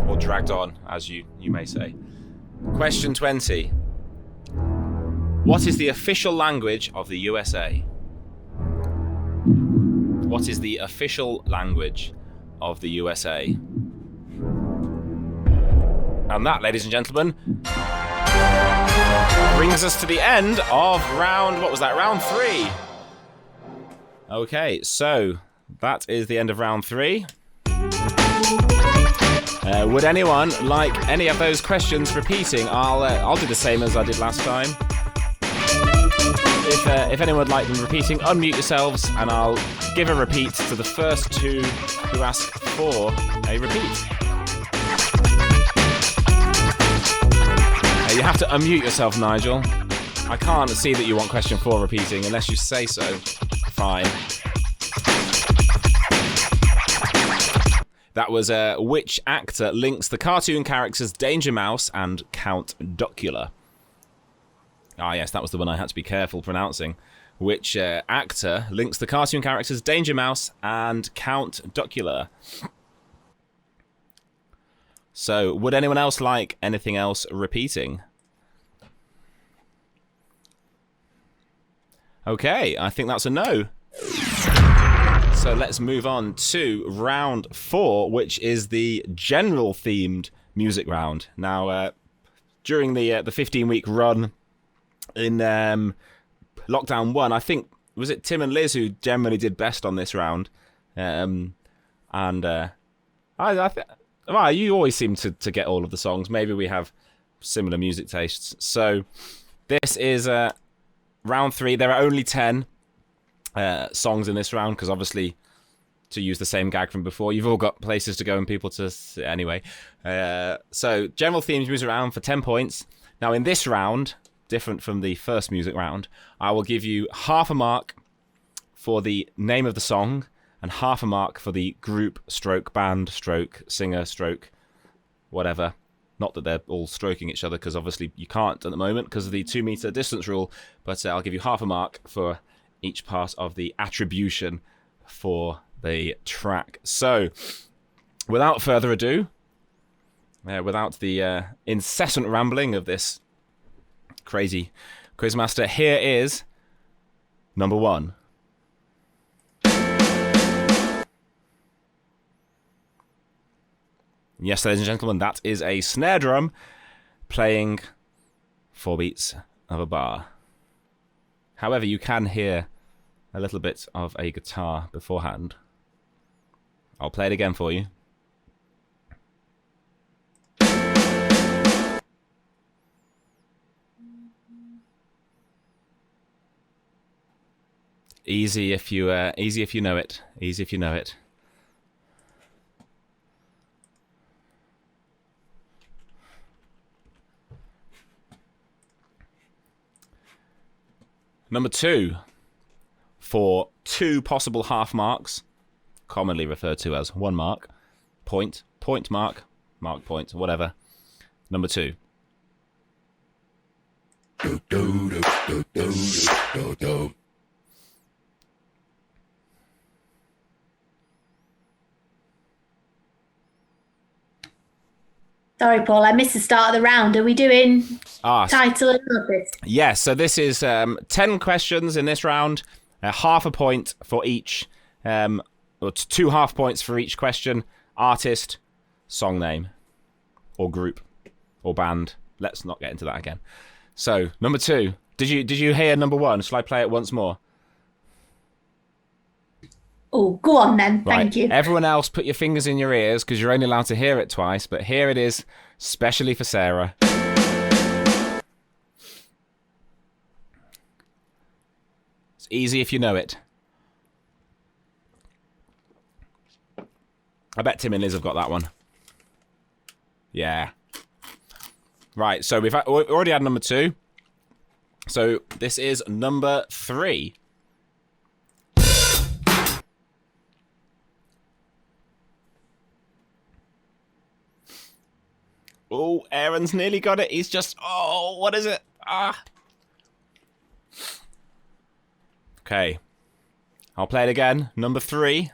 [SPEAKER 3] or dragged on, as you may say. Question 20. What is the official language of the USA? What is the official language of the USA? And that, ladies and gentlemen, brings us to the end of round, what was that, round 3. Okay, so that is the end of round 3. Would anyone like any of those questions repeating? I'll do the same as I did last time. If anyone would like them repeating, unmute yourselves and I'll give a repeat to the first 2 who ask for a repeat. You have to unmute yourself, Nigel. I can't see that you want question 4 repeating unless you say so. Fine. That was which actor links the cartoon characters Danger Mouse and Count Duckula? Ah, yes, that was the one I had to be careful pronouncing. Which actor links the cartoon characters Danger Mouse and Count Duckula? So, would anyone else like anything else repeating? Okay, I think that's a no. So let's move on to round 4, which is the general themed music round. Now, during the 15-week run in lockdown 1, I think, was it Tim and Liz who generally did best on this round? You always seem to get all of the songs. Maybe we have similar music tastes. So this is round 3. There are only 10 songs in this round because obviously, to use the same gag from before, you've all got places to go and people to... Anyway. So general themes music round for 10 points. Now in this round, different from the first music round, I will give you half a mark for the name of the song and half a mark for the group, stroke, band, stroke, singer, stroke, whatever. Not that they're all stroking each other, because obviously you can't at the moment because of the 2-meter distance rule, but I'll give you half a mark for each part of the attribution for the track. So, without further ado, without the incessant rambling of this crazy quizmaster, here is number 1. Yes, ladies and gentlemen, that is a snare drum playing 4 beats of a bar. However, you can hear a little bit of a guitar beforehand. I'll play it again for you. Easy if you know it. Easy if you know it. Number 2, for 2 possible half marks, commonly referred to as 1 mark, point mark, mark point, whatever. Number 2.
[SPEAKER 8] Sorry, Paul, I missed the start of the round. Are we doing title and artist?
[SPEAKER 3] Yes, so this is 10 questions in this round, half a point for each, or 2 half points for each question, artist, song name, or group, or band. Let's not get into that again. So, number 2. Did you hear number 1? Shall I play it once more?
[SPEAKER 8] Oh, go on then.
[SPEAKER 3] Right.
[SPEAKER 8] Thank you.
[SPEAKER 3] Everyone else, put your fingers in your ears because you're only allowed to hear it twice. But here it is, specially for Sarah. It's easy if you know it. I bet Tim and Liz have got that one. Yeah. Right, so we've already had number 2. So this is number 3. Oh, Aaron's nearly got it. He's just... Oh, what is it? Ah. Okay. I'll play it again. Number 3.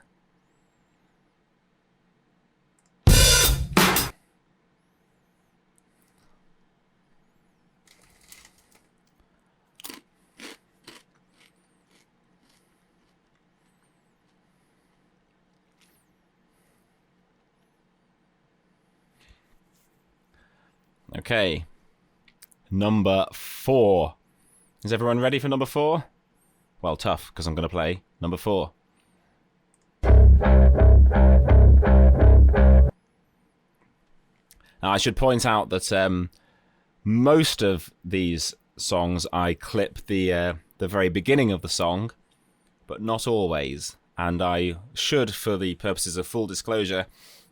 [SPEAKER 3] Okay. Number 4. Is everyone ready for number 4? Well, tough, because I'm going to play number 4. Now, I should point out that most of these songs I clip the very beginning of the song, but not always. And I should, for the purposes of full disclosure,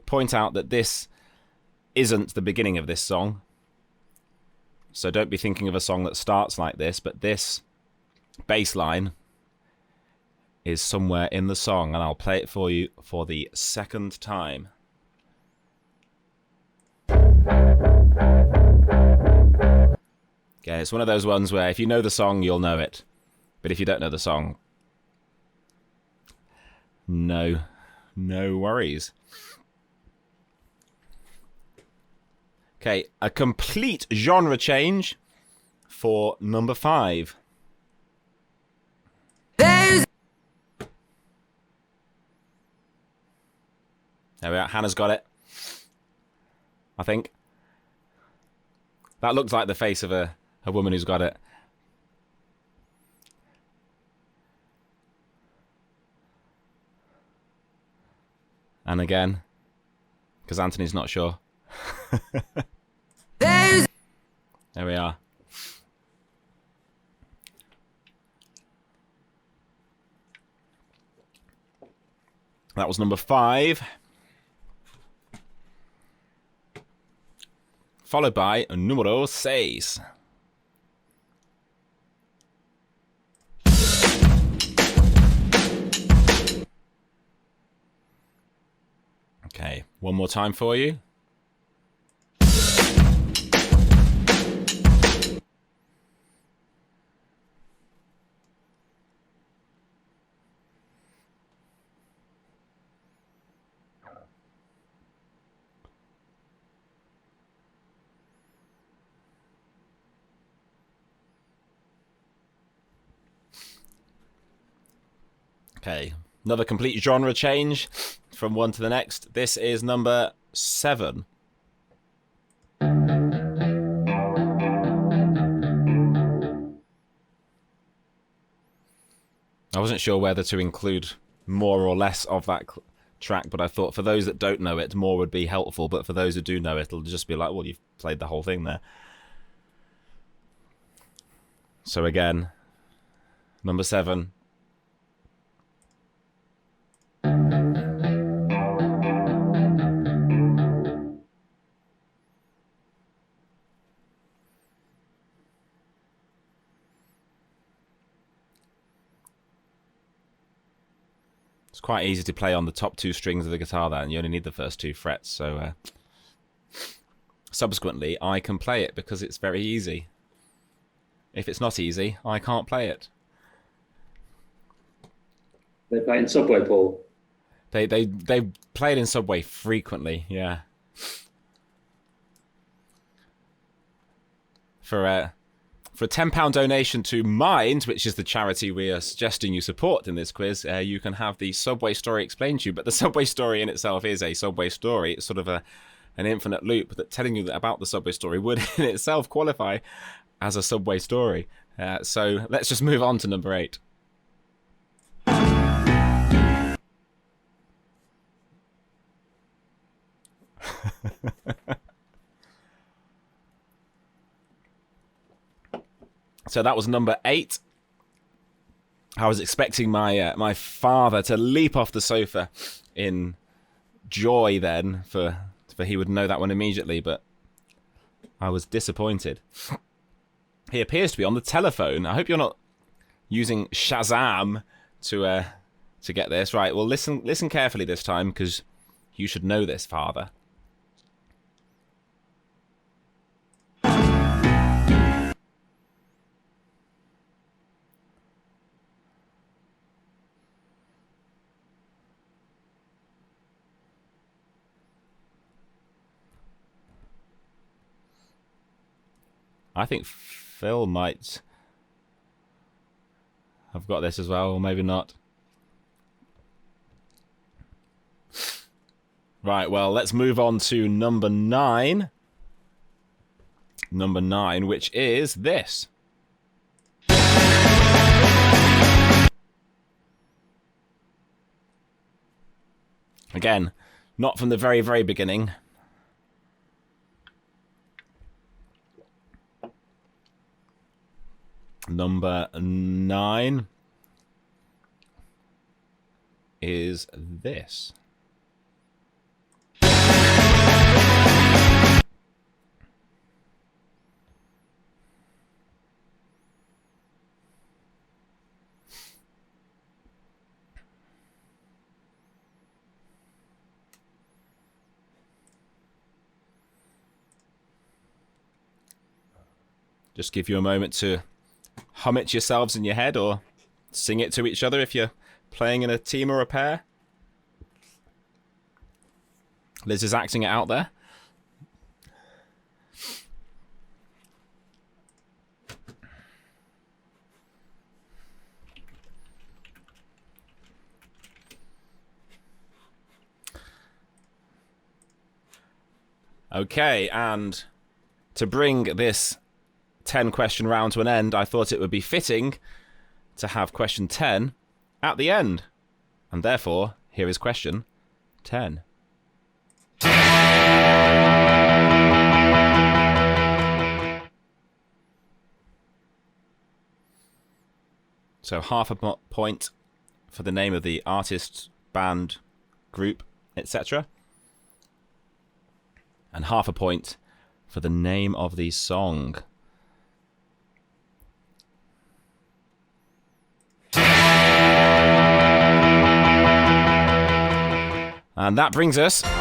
[SPEAKER 3] point out that this isn't the beginning of this song. So don't be thinking of a song that starts like this, but this bass line is somewhere in the song, and I'll play it for you for the second time. Okay, it's one of those ones where if you know the song, you'll know it. But if you don't know the song, no worries. Okay, a complete genre change for number 5. There we are. Hannah's got it. I think. That looks like the face of a woman who's got it. And again, because Anthony's not sure. There we are. That was number 5. Followed by numero 6. Okay, one more time for you. Okay, another complete genre change from one to the next. This is number 7. I wasn't sure whether to include more or less of that track, but I thought for those that don't know it, more would be helpful. But for those who do know it, it'll just be like, well, you've played the whole thing there. So again, number 7. It's quite easy to play on the top 2 strings of the guitar there, and you only need the first 2 frets. So subsequently, I can play it because it's very easy. If it's not easy, I can't play it.
[SPEAKER 5] They play in Subway, Paul.
[SPEAKER 3] They play it in Subway frequently, yeah. For a £10 donation to Mind, which is the charity we are suggesting you support in this quiz, you can have the Subway story explained to you. But the Subway story in itself is a Subway story. It's sort of an infinite loop that telling you about the Subway story would in itself qualify as a Subway story. So let's just move on to number 8. So that was number 8. I was expecting my father to leap off the sofa in joy then, for he would know that one immediately, but I was disappointed. He appears to be on the telephone. I hope you're not using Shazam to get this. Right, well, listen carefully this time, because you should know this, Father. I think Phil might have got this as well, or maybe not. Right, well, let's move on to number 9. Number 9, which is this. Again, not from the very, very beginning. Number 9 is this. Just give you a moment to hum it yourselves in your head, or sing it to each other if you're playing in a team or a pair. Liz is acting it out there. Okay, and to bring this 10-question round to an end, I thought it would be fitting to have question 10 at the end. And therefore, here is question 10. So half a point for the name of the artist, band, group, etc. And half a point for the name of the song. And that brings us to the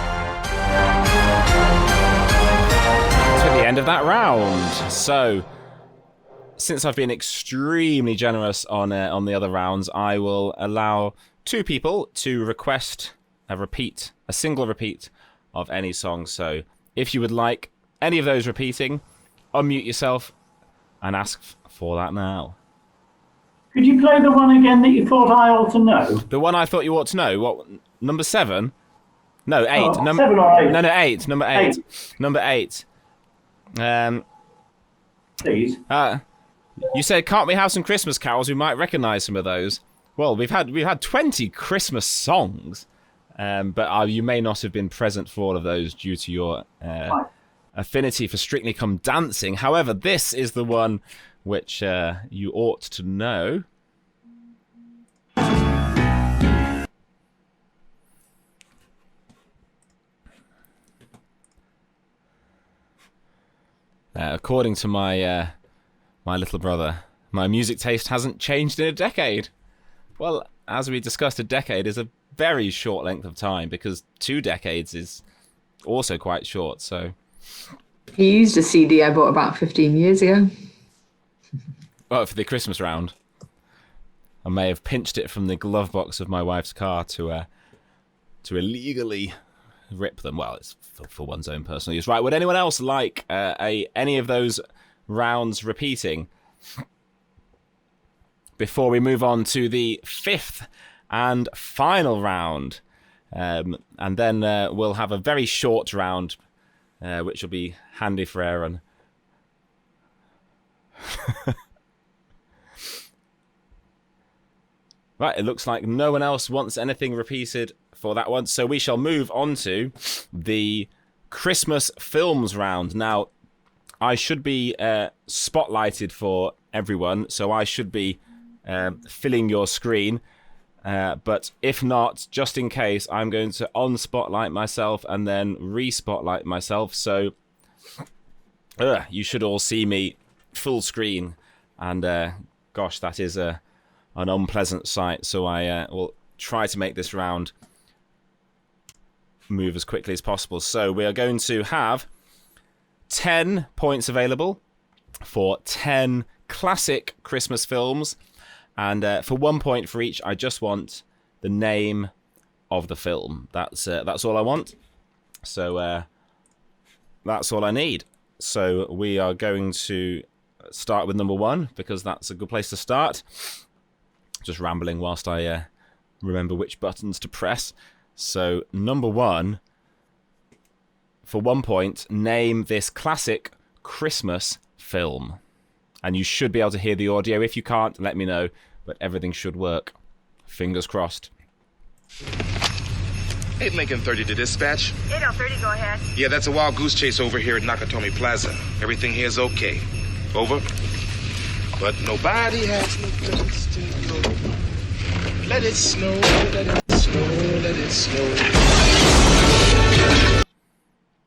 [SPEAKER 3] end of that round. So, since I've been extremely generous on the other rounds, I will allow 2 people to request a single repeat of any song. So, if you would like any of those repeating, unmute yourself and ask for that now.
[SPEAKER 9] Could you play the one again that you thought I ought to know?
[SPEAKER 3] The one I thought you ought to know? What, number 7? No, 8.
[SPEAKER 9] Oh, 7 or 8.
[SPEAKER 3] No, 8. Number 8.
[SPEAKER 9] 8.
[SPEAKER 3] Number 8.
[SPEAKER 9] Please.
[SPEAKER 3] You said, can't we have some Christmas carols? We might recognise some of those. Well, we've had 20 Christmas songs, but you may not have been present for all of those due to your affinity for Strictly Come Dancing. However, this is the one which you ought to know. According to my little brother, my music taste hasn't changed in a decade. Well, as we discussed, a decade is a very short length of time because 2 decades is also quite short. So
[SPEAKER 7] He used a CD I bought about 15 years ago.
[SPEAKER 3] for the Christmas round, I may have pinched it from the glove box of my wife's car to illegally rip them. Well, it's for one's own personal use. Right, would anyone else like any of those rounds repeating before we move on to the 5th and final round? And then we'll have a very short round, which will be handy for Aaron. Right, it looks like no one else wants anything repeated for that one, so we shall move on to the Christmas films round. Now, I should be spotlighted for everyone, so I should be filling your screen, but if not, just in case, I'm going to on-spotlight myself and then re-spotlight myself, so you should all see me full screen, and gosh, that is an unpleasant sight, so I will try to make this round move as quickly as possible. So we are going to have 10 points available for 10 classic Christmas films, and for 1 point for each, I just want the name of the film. That's all I want. So that's all I need. So we are going to start with number 1 because that's a good place to start. Just rambling whilst I remember which buttons to press. So, number 1, for 1 point, name this classic Christmas film. And you should be able to hear the audio. If you can't, let me know. But everything should work. Fingers crossed.
[SPEAKER 10] 8 Lincoln 30 to dispatch.
[SPEAKER 11] 8030, go ahead.
[SPEAKER 10] Yeah, that's a wild goose chase over here at Nakatomi Plaza. Everything here is okay. Over. But nobody has no place to go. Let it snow, let it snow, let it snow.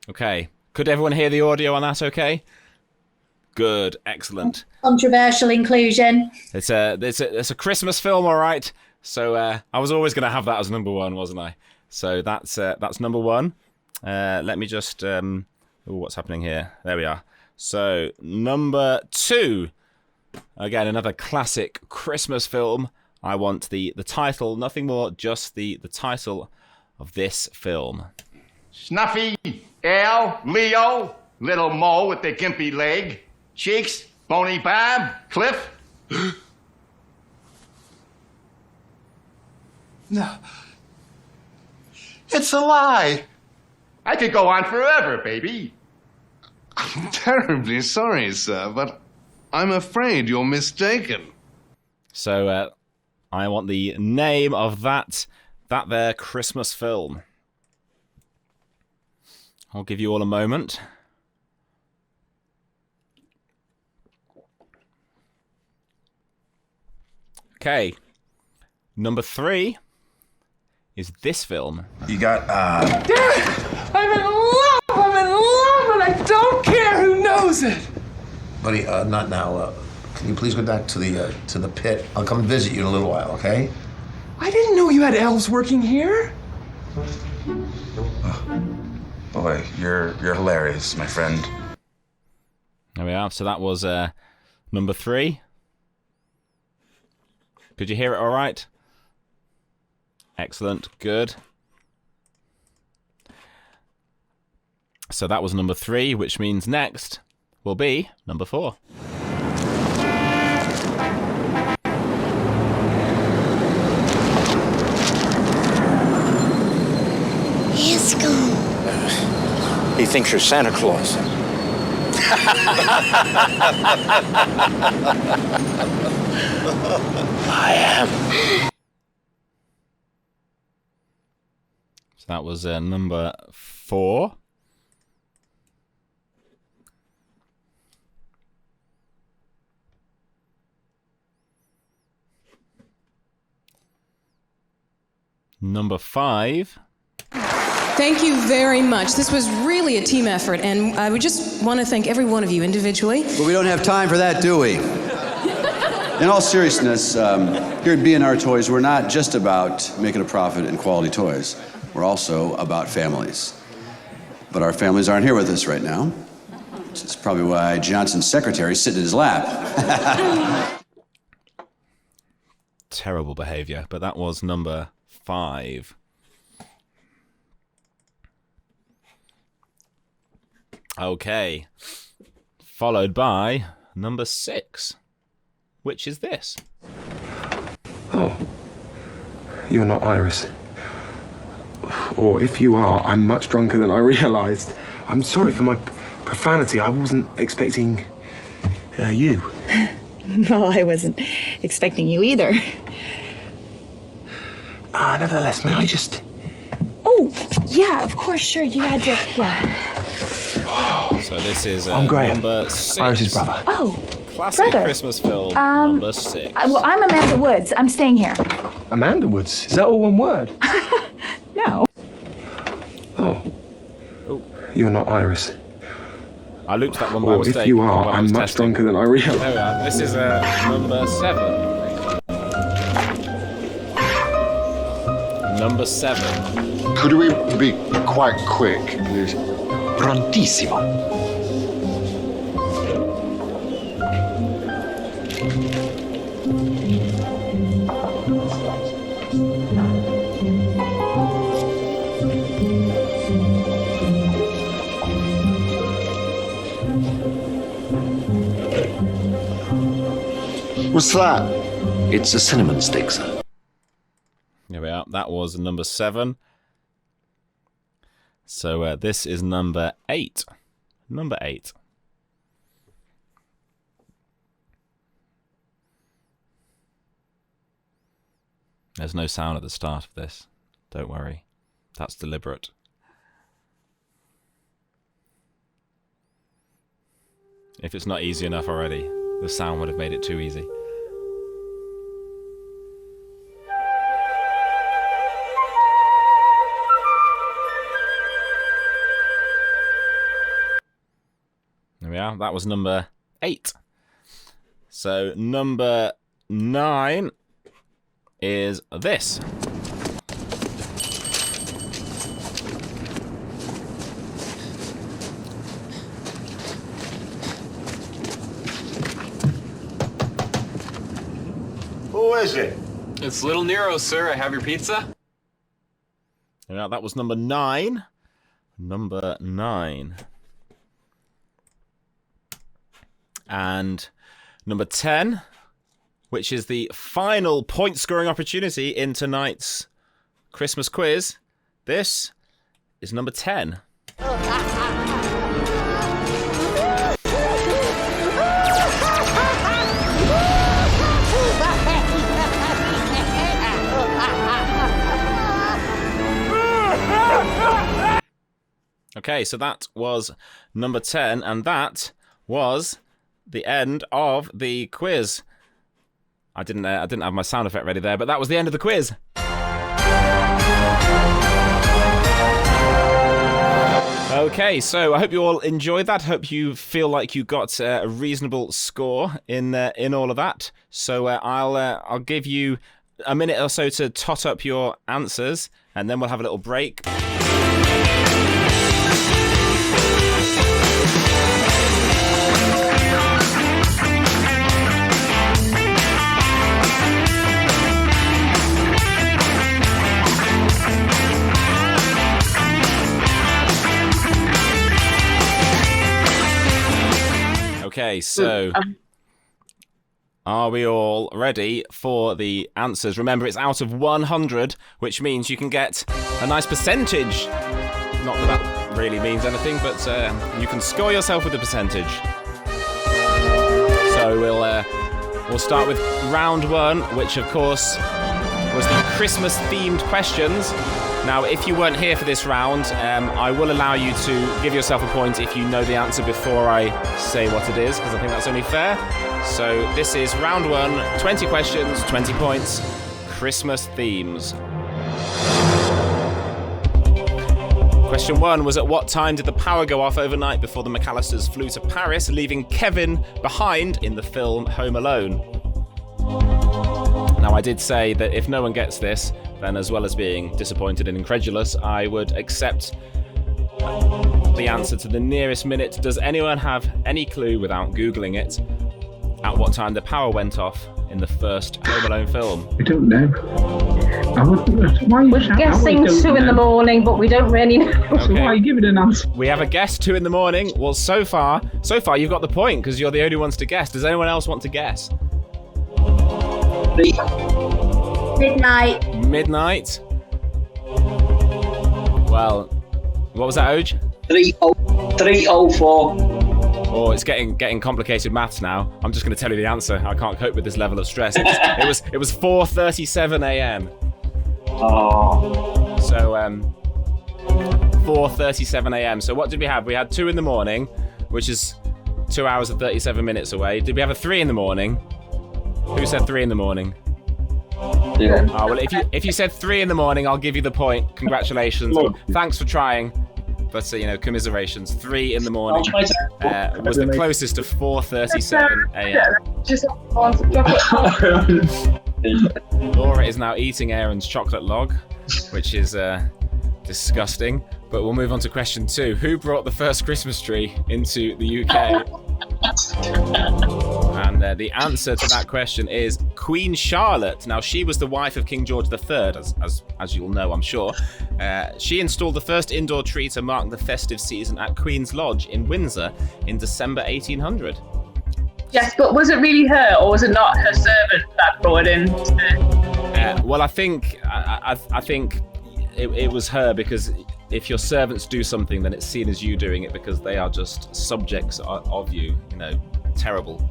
[SPEAKER 3] Okay. Could everyone hear the audio on that okay? Good. Excellent.
[SPEAKER 8] Controversial inclusion.
[SPEAKER 3] It's a Christmas film, all right. So I was always going to have that as number 1, wasn't I? So that's number 1. Let me just... what's happening here? There we are. So number 2... Again, another classic Christmas film. I want the title, nothing more, just the title of this film.
[SPEAKER 12] Snuffy, Al, Leo, Little Mo with the gimpy leg, Cheeks, Bony Bob, Cliff.
[SPEAKER 13] No. It's a lie.
[SPEAKER 12] I could go on forever, baby.
[SPEAKER 13] I'm terribly sorry, sir, but I'm afraid you're mistaken.
[SPEAKER 3] So, I want the name of that there Christmas film. I'll give you all a moment. Okay. Number 3 is this film.
[SPEAKER 13] You got,
[SPEAKER 2] Damn it! I'm in love, and I don't care who knows it!
[SPEAKER 13] Buddy, not now. Can you please go back to the pit? I'll come visit you in a little while, okay?
[SPEAKER 2] I didn't know you had elves working here.
[SPEAKER 10] Boy, you're hilarious, my friend.
[SPEAKER 3] There we are. So that was number 3. Could you hear it all right? Excellent. Good. So that was number 3, which means next will be number 4.
[SPEAKER 14] He's
[SPEAKER 11] thinks you're Santa Claus. I am.
[SPEAKER 3] So that was number 4. Number 5.
[SPEAKER 14] Thank you very much. This was really a team effort, and I would just want to thank every one of you individually.
[SPEAKER 15] But we don't have time for that, do we? In all seriousness, here at B&R Toys, we're not just about making a profit in quality toys. We're also about families. But our families aren't here with us right now. It's probably why Johnson's secretary's sitting in his lap.
[SPEAKER 3] Terrible behavior, but that was number 5. Okay. Followed by number 6. Which is this?
[SPEAKER 16] Oh. You're not Iris. Or if you are, I'm much drunker than I realised. I'm sorry for my profanity. I wasn't expecting you.
[SPEAKER 17] No, I wasn't expecting you either.
[SPEAKER 16] Nevertheless, may I just...
[SPEAKER 17] Oh, yeah, of course, sure. You had to... Yeah.
[SPEAKER 3] So this is
[SPEAKER 16] I'm Graham,
[SPEAKER 3] number 6.
[SPEAKER 16] Iris's brother.
[SPEAKER 17] Oh,
[SPEAKER 3] Classic
[SPEAKER 17] brother.
[SPEAKER 3] Christmas film, number 6.
[SPEAKER 17] Well, I'm Amanda Woods. I'm staying here.
[SPEAKER 16] Amanda Woods? Is that all one word?
[SPEAKER 17] No.
[SPEAKER 16] Oh. You're not Iris.
[SPEAKER 3] I looked at that one by
[SPEAKER 16] Or
[SPEAKER 3] mistake.
[SPEAKER 16] if you are,
[SPEAKER 3] when I
[SPEAKER 16] I'm
[SPEAKER 3] was
[SPEAKER 16] much
[SPEAKER 3] testing.
[SPEAKER 16] drunker than I realised.
[SPEAKER 3] There we are. This is number 7. Number 7.
[SPEAKER 18] Could we be quite quick, please? Prontissimo. What's that? It's a cinnamon stick, sir.
[SPEAKER 3] There we are. That was number 7. So this is number 8. Number 8. There's no sound at the start of this. Don't worry. That's deliberate. If it's not easy enough already, the sound would have made it too easy. There we are. That was number 8. So number 9 is this.
[SPEAKER 12] Who is it?
[SPEAKER 19] It's Little Nero, sir. I have your pizza.
[SPEAKER 3] Now that was number 9. Number 9. And number 10, which is the final point-scoring opportunity in tonight's Christmas quiz. This is number 10. Okay, so that was number 10, and that was the end of the quiz. I didn't have my sound effect ready there, but that was the end of the quiz. Okay, so I hope you all enjoyed that. Hope you feel like you got a reasonable score in all of that. So I'll give you a minute or so to tot up your answers, and then we'll have a little break. Okay, so are we all ready for the answers? Remember, it's out of 100, which means you can get a nice percentage. Not that really means anything, but you can score yourself with a percentage. So we'll start with round one, which of course was the Christmas-themed questions. Now, if you weren't here for this round, I will allow you to give yourself a point if you know the answer before I say what it is, because I think that's only fair. So this is round one, 20 questions, 20 points, Christmas themes. Question one was, at what time did the power go off overnight before the McAllisters flew to Paris, leaving Kevin behind in the film Home Alone? Now, I did say that if no one gets this, then as well as being disappointed and incredulous, I would accept the answer to the nearest minute. Does anyone have any clue, without Googling it, at what time the power went off in the first Home Alone film?
[SPEAKER 9] I don't know.
[SPEAKER 6] We're guessing 2 in the morning, but we don't really know.
[SPEAKER 9] So why are you giving an answer?
[SPEAKER 3] We have a guess, 2 in the morning. Well, so far you've got the point, because you're the only ones to guess. Does anyone else want to guess? Midnight. Well, what was that, Oj?
[SPEAKER 5] 3:04.
[SPEAKER 3] Oh, it's getting complicated maths now. I'm just going to tell you the answer. I can't cope with this level of stress. It was 4:37 a.m.
[SPEAKER 5] Oh.
[SPEAKER 3] So 4:37 a.m. So what did we have? We had 2 in the morning, which is 2 hours and 37 minutes away. Did we have a 3 in the morning? Who said 3 in the morning?
[SPEAKER 5] Yeah.
[SPEAKER 3] Oh, well, if you said 3 in the morning, I'll give you the point. Congratulations. Thanks for trying. But, commiserations. 3 in the morning was the closest to 4:37 a.m. Laura is now eating Aaron's chocolate log, which is disgusting. But we'll move on to question 2. Who brought the first Christmas tree into the UK? And the answer to that question is Queen Charlotte. Now, she was the wife of King George III, as you'll know, I'm sure. She installed the first indoor tree to mark the festive season at Queen's Lodge in Windsor in December 1800.
[SPEAKER 20] Yes, but was it really her, or was it not her servant that brought it in?
[SPEAKER 3] Well, I think it was her, because if your servants do something, then it's seen as you doing it, because they are just subjects of you. Terrible.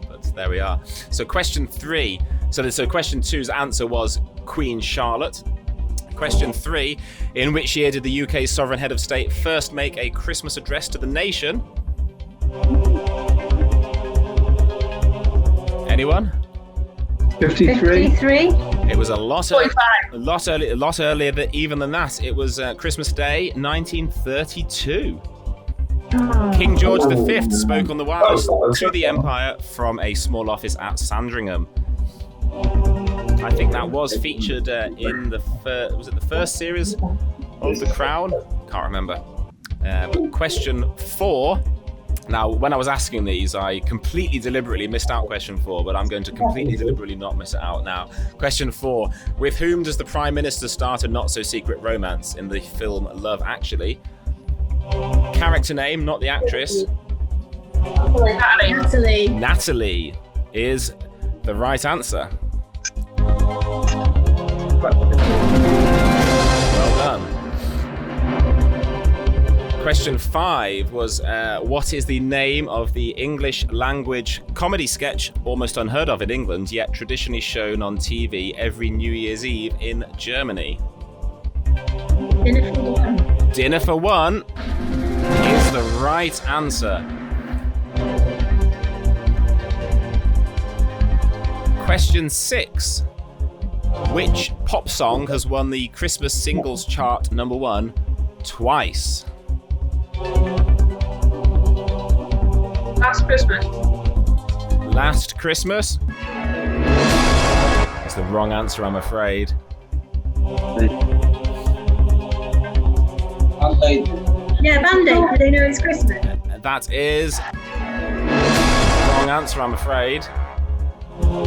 [SPEAKER 3] But there we are. So question 3. So question 2's answer was Queen Charlotte. Question 3: in which year did the UK's sovereign head of state first make a Christmas address to the nation? Anyone?
[SPEAKER 9] 53.
[SPEAKER 3] It was a lot earlier even than that. It was Christmas Day, 1932. King George V spoke on the wireless to the Empire from a small office at Sandringham. I think that was featured in the first series of The Crown? Can't remember. But question 4. Now, when I was asking these, I completely deliberately missed out question 4, but I'm going to completely deliberately not miss it out now. Question 4. With whom does the Prime Minister start a not-so-secret romance in the film Love Actually? Character name, not the actress.
[SPEAKER 8] Natalie.
[SPEAKER 3] Natalie is the right answer. Well done. Question 5 was, what is the name of the English language comedy sketch, almost unheard of in England, yet traditionally shown on TV every New Year's Eve in Germany?
[SPEAKER 8] Dinner for One.
[SPEAKER 3] Dinner for One is the right answer. Question 6. Which pop song has won the Christmas singles chart #1 twice?
[SPEAKER 20] Last Christmas.
[SPEAKER 3] Last Christmas? That's the wrong answer, I'm afraid.
[SPEAKER 8] Yeah, Band-Aid. Do they know it's Christmas?
[SPEAKER 3] That is wrong answer, I'm afraid.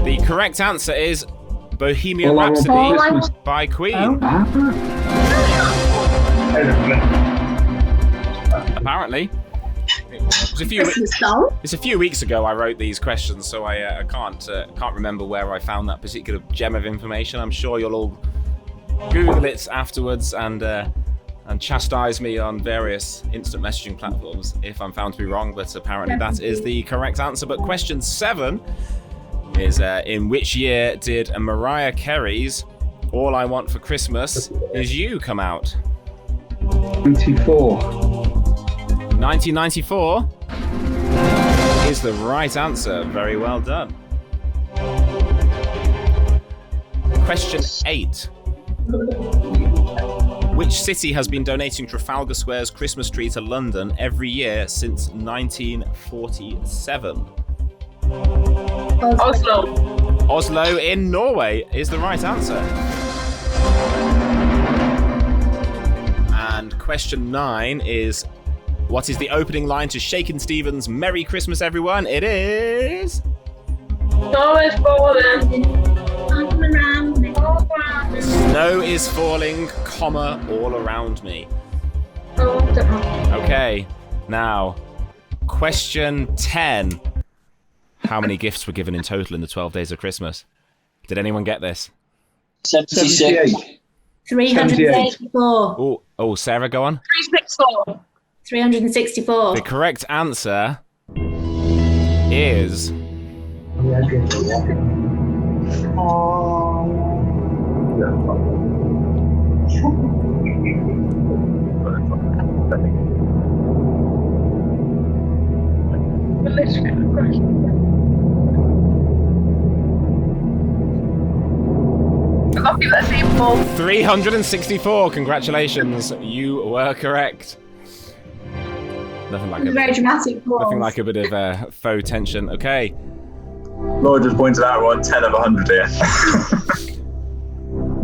[SPEAKER 3] The correct answer is Bohemian Rhapsody by Queen. Apparently. It's a few weeks ago I wrote these questions, so I can't remember where I found that particular gem of information. I'm sure you'll all Google it afterwards and and chastise me on various instant messaging platforms if I'm found to be wrong, but apparently that is the correct answer. But question 7 is in which year did Mariah Carey's All I Want for Christmas Is You come out?
[SPEAKER 9] 94.
[SPEAKER 3] 1994 is the right answer. Very well done. Question 8. Which city has been donating Trafalgar Square's Christmas tree to London every year since 1947?
[SPEAKER 20] Oslo.
[SPEAKER 3] Oslo in Norway is the right answer. And question 9 is, what is the opening line to Shakin' Stevens' Merry Christmas, Everyone? It is...
[SPEAKER 20] Snow is falling.
[SPEAKER 3] Snow is falling, comma, all around me. Okay, now, question 10. How many gifts were given in total in the 12 days of Christmas? Did anyone get this?
[SPEAKER 8] 76. 384.
[SPEAKER 3] Oh, Sarah, go on.
[SPEAKER 20] 364.
[SPEAKER 8] 364.
[SPEAKER 3] The correct answer is...
[SPEAKER 20] Lucky that same ball.
[SPEAKER 3] 364. Congratulations, you were correct. Nothing like
[SPEAKER 8] Very dramatic pause.
[SPEAKER 3] Nothing like a bit of faux tension. Okay.
[SPEAKER 4] Laura just pointed out we're on 10 of 100 here.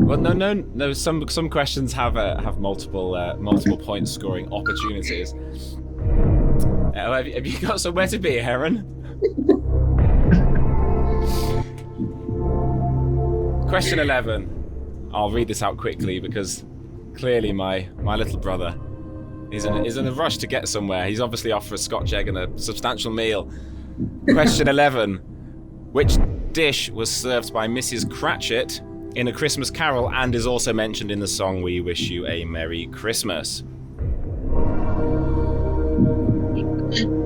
[SPEAKER 3] Well, no. Some questions have multiple point scoring opportunities. Have you got somewhere to be, Heron? Question 11. I'll read this out quickly because clearly my little brother is in a rush to get somewhere. He's obviously off for a Scotch egg and a substantial meal. Question 11. Which dish was served by Mrs. Cratchit in A Christmas Carol and is also mentioned in the song We Wish You a Merry Christmas?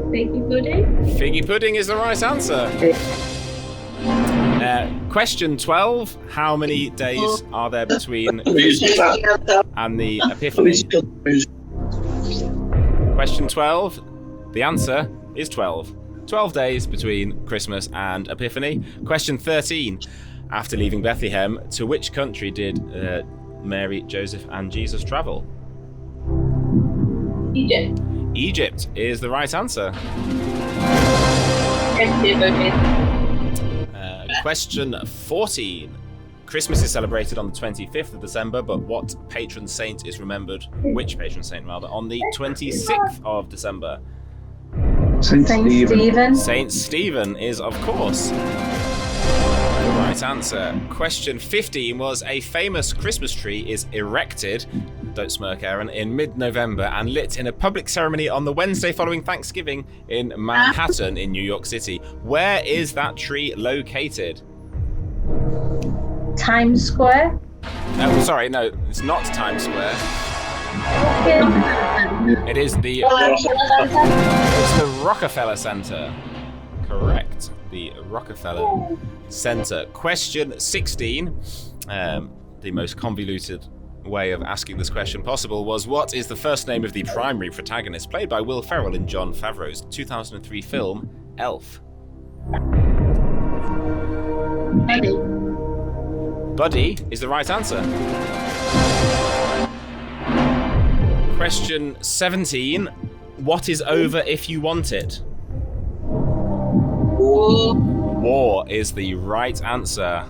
[SPEAKER 8] Figgy pudding.
[SPEAKER 3] Figgy pudding is the right answer. Question 12. How many days are there between Christmas and the Epiphany? Question 12. The answer is 12. 12 days between Christmas and Epiphany. Question 13. After leaving Bethlehem, to which country did Mary, Joseph, and Jesus travel?
[SPEAKER 20] Egypt.
[SPEAKER 3] Egypt is the right answer. Question 14. Christmas is celebrated on the 25th of December, but what patron saint is remembered, which patron saint rather, on the 26th of December?
[SPEAKER 9] Saint Stephen.
[SPEAKER 3] Saint Stephen is, of course, the right answer. Question 15 was, a famous Christmas tree is erected, don't smirk Aaron, in mid-November and lit in a public ceremony on the Wednesday following Thanksgiving in Manhattan in New York City. Where is that tree located?
[SPEAKER 6] Times Square?
[SPEAKER 3] No, sorry, no, it's not Times Square. It is the Rockefeller Center. Correct. The Rockefeller Center. Question 16. The most convoluted way of asking this question possible was, what is the first name of the primary protagonist played by Will Ferrell in Jon Favreau's 2003 film Elf? Buddy is the right answer. Question 17. What is over if you want it? War is the right answer.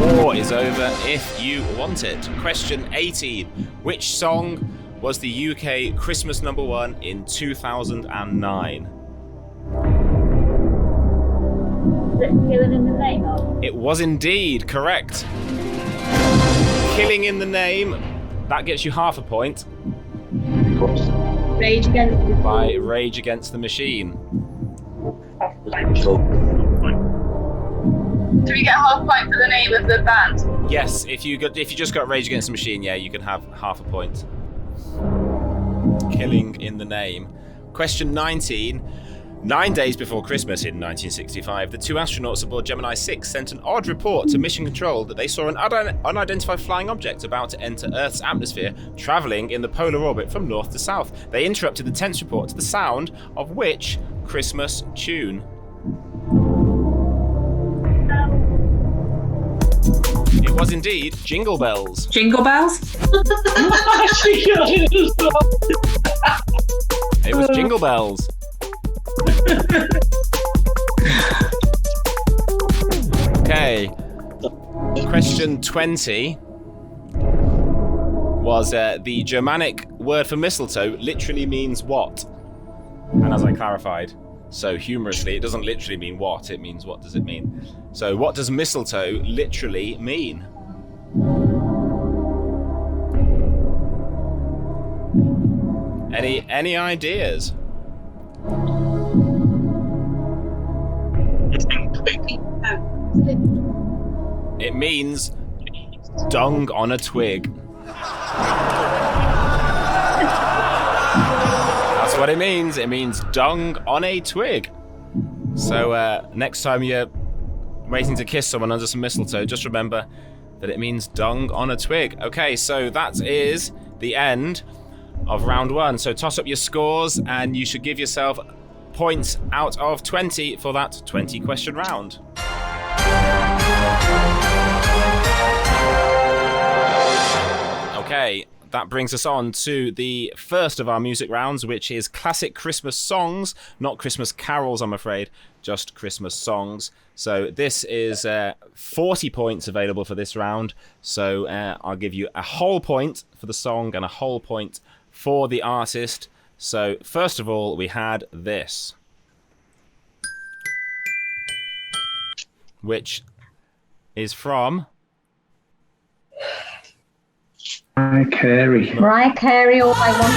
[SPEAKER 3] War is over if you want it. Question 18. Which song was the UK Christmas #1 in 2009?
[SPEAKER 8] Killing in the Name of?
[SPEAKER 3] It was indeed correct. Killing in the Name. That gets you half a point.
[SPEAKER 8] Rage Against the
[SPEAKER 3] By Rage Against the Machine.
[SPEAKER 20] Do we get half point for the name of the band?
[SPEAKER 3] Yes, if you just got Rage Against the Machine, yeah, you can have half a point. Killing in the name. Question 19. 9 days before Christmas in 1965, the two astronauts aboard Gemini 6 sent an odd report to Mission Control that they saw an unidentified flying object about to enter Earth's atmosphere, travelling in the polar orbit from north to south. They interrupted the tense report to the sound of which Christmas tune? It was indeed Jingle Bells.
[SPEAKER 21] Jingle Bells?
[SPEAKER 3] It was Jingle Bells. Okay. Question 20 was the Germanic word for mistletoe literally means what? And as I clarified, so humorously, it doesn't literally mean what, it means what does it mean. So what does mistletoe literally mean? Any ideas? It means dung on a twig. That's what it means. It means dung on a twig. So next time you're waiting to kiss someone under some mistletoe, just remember that it means dung on a twig. Okay, so that is the end of round 1. So toss up your scores and you should give yourself points out of 20 for that 20 question round. Okay, that brings us on to the first of our music rounds, which is classic Christmas songs, not Christmas carols, I'm afraid, just Christmas songs. So this is 40 points available for this round. So I'll give you a whole point for the song and a whole point for the artist. So first of all, we had this, which is from
[SPEAKER 9] Mariah Carey.
[SPEAKER 6] Mariah Carey, All I Want.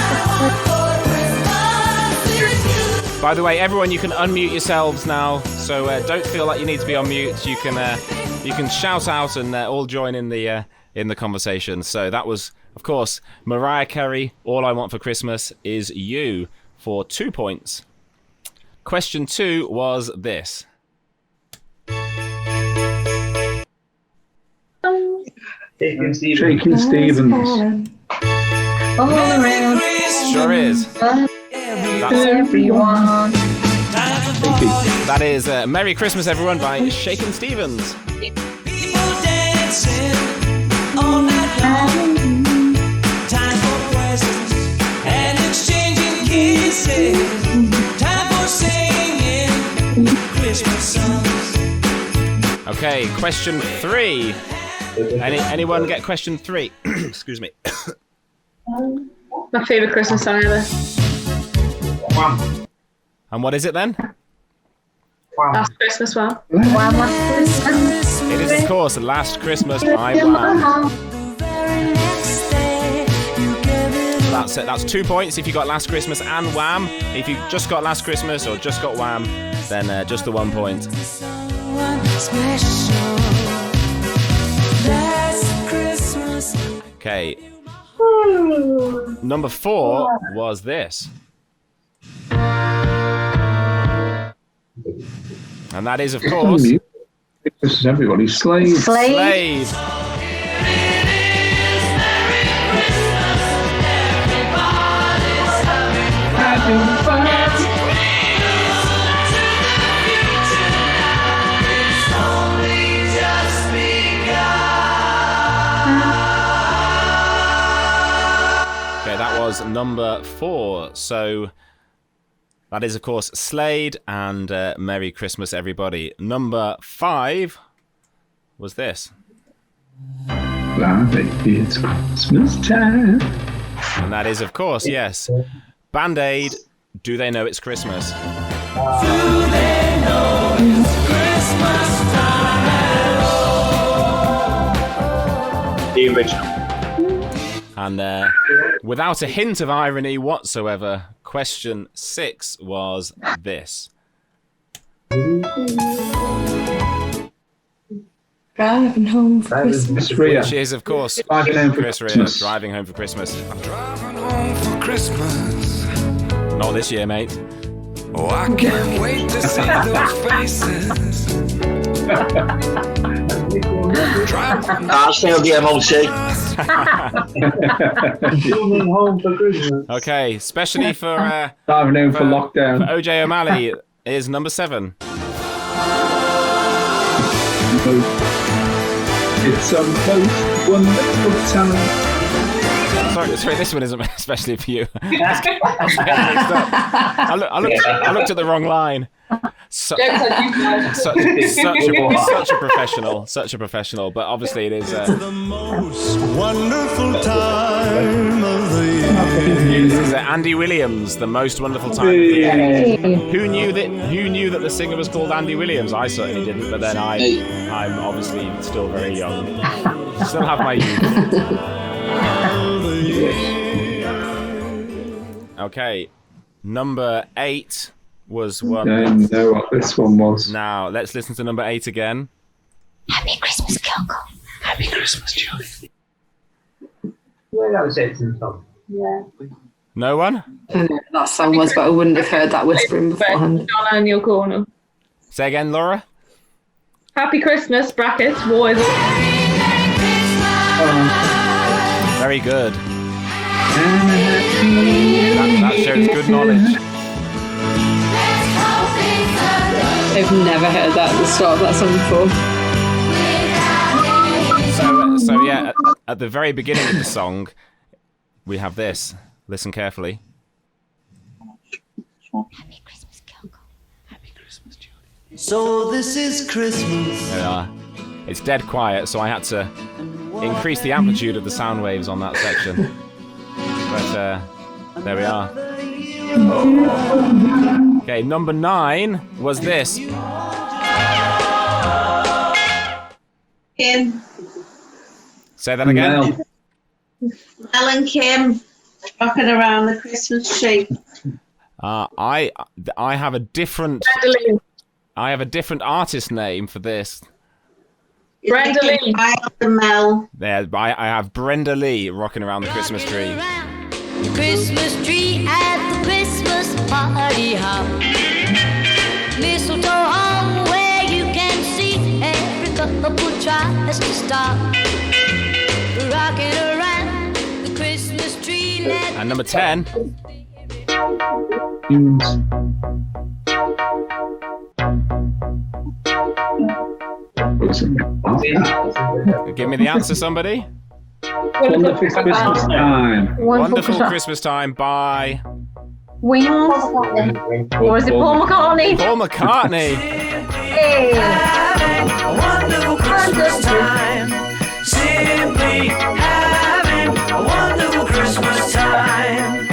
[SPEAKER 3] By the way, everyone, you can unmute yourselves now, so don't feel like you need to be on mute. You can shout out and all join in the conversation. So that was, of course, Mariah Carey, All I Want for Christmas Is You, for 2 points. Question 2 was this.
[SPEAKER 9] Shaking Stevens.
[SPEAKER 6] All around.
[SPEAKER 3] Sure is.
[SPEAKER 6] Everyone.
[SPEAKER 3] That is Merry Christmas, Everyone by Shakin' Stevens. Okay, question 3. Anyone get question 3? Excuse me.
[SPEAKER 20] My favourite Christmas song ever.
[SPEAKER 3] Wham. And what is it then?
[SPEAKER 20] Last Christmas, Wham.
[SPEAKER 3] It is, of course, Last Christmas by Wham. That's 2 points if you got Last Christmas and Wham. If you just got Last Christmas or just got Wham, then just the 1 point. Okay. Number 4 was this. And that is, of course...
[SPEAKER 9] This is everybody. Slade.
[SPEAKER 3] Slade. That was number 4. So that is, of course, Slade and Merry Christmas, Everybody. Number 5 was this.
[SPEAKER 9] Baby, it's Christmas time.
[SPEAKER 3] And that is, of course, yes, Band-Aid, Do They Know It's Christmas?
[SPEAKER 2] Do they know it's Christmas time?
[SPEAKER 4] The original.
[SPEAKER 3] And without a hint of irony whatsoever, question 6 was this.
[SPEAKER 17] Driving home for Christmas.
[SPEAKER 3] Which is, of course, Chris Rea, Driving Home for Christmas.
[SPEAKER 2] Driving home Christmas.
[SPEAKER 3] Not this year, mate.
[SPEAKER 2] Oh, I can't wait to see those faces.
[SPEAKER 18] I'll stay on the MOC.
[SPEAKER 9] Home for Christmas.
[SPEAKER 3] Okay, especially for
[SPEAKER 9] I'm known for lockdown.
[SPEAKER 3] For OJ O'Malley is number 7.
[SPEAKER 9] It's a most wonderful time.
[SPEAKER 3] Sorry, this one isn't especially for you. I looked at the wrong line. Such a professional. But obviously it is.
[SPEAKER 2] The most wonderful time of the year.
[SPEAKER 3] This is Andy Williams, The Most Wonderful Time of the Year. Who knew that the singer was called Andy Williams? I certainly didn't. But then I'm obviously still very young. Still have my youth. Okay, number 8 was one.
[SPEAKER 9] I know what this one was.
[SPEAKER 3] Now let's listen to number 8 again.
[SPEAKER 8] Happy Christmas, Coco.
[SPEAKER 9] Happy Christmas, Johnny.
[SPEAKER 5] Yeah, that was it. Yeah.
[SPEAKER 3] No one?
[SPEAKER 7] I don't know what that song was, but I wouldn't have heard that whispering beforehand.
[SPEAKER 20] Donna in your corner.
[SPEAKER 3] Say again, Laura.
[SPEAKER 20] Happy Christmas, brackets, boys.
[SPEAKER 3] Very good. That shows good knowledge.
[SPEAKER 7] I've never heard that at the start of that song before.
[SPEAKER 3] So yeah, at the very beginning of the song, we have this. Listen carefully.
[SPEAKER 2] Happy Christmas, Coco. Happy Christmas, Judy. So this is Christmas.
[SPEAKER 3] There we are. It's dead quiet, so I had to increase the amplitude of the sound waves on that section. But there we are. Okay, number 9 was this.
[SPEAKER 21] Kim.
[SPEAKER 3] Say that again.
[SPEAKER 21] Mel and Kim rocking around the Christmas tree.
[SPEAKER 3] I have a different artist name for this.
[SPEAKER 20] Brenda Lee.
[SPEAKER 21] Mel.
[SPEAKER 3] There, I have Brenda Lee rocking around the Christmas tree.
[SPEAKER 2] The Christmas tree at the Christmas party hop. Mistletoe hung where you can see every couple tries to stop. Rocking around the Christmas tree.
[SPEAKER 3] And number 10. Give me the answer, somebody.
[SPEAKER 9] Wonderful Christmas Time.
[SPEAKER 3] Wonderful Christmas Time by
[SPEAKER 6] Wings. Or is it Paul McCartney?
[SPEAKER 3] Paul McCartney.
[SPEAKER 6] Hey.
[SPEAKER 2] A wonderful Christmas time. Simply having a wonderful Christmas time.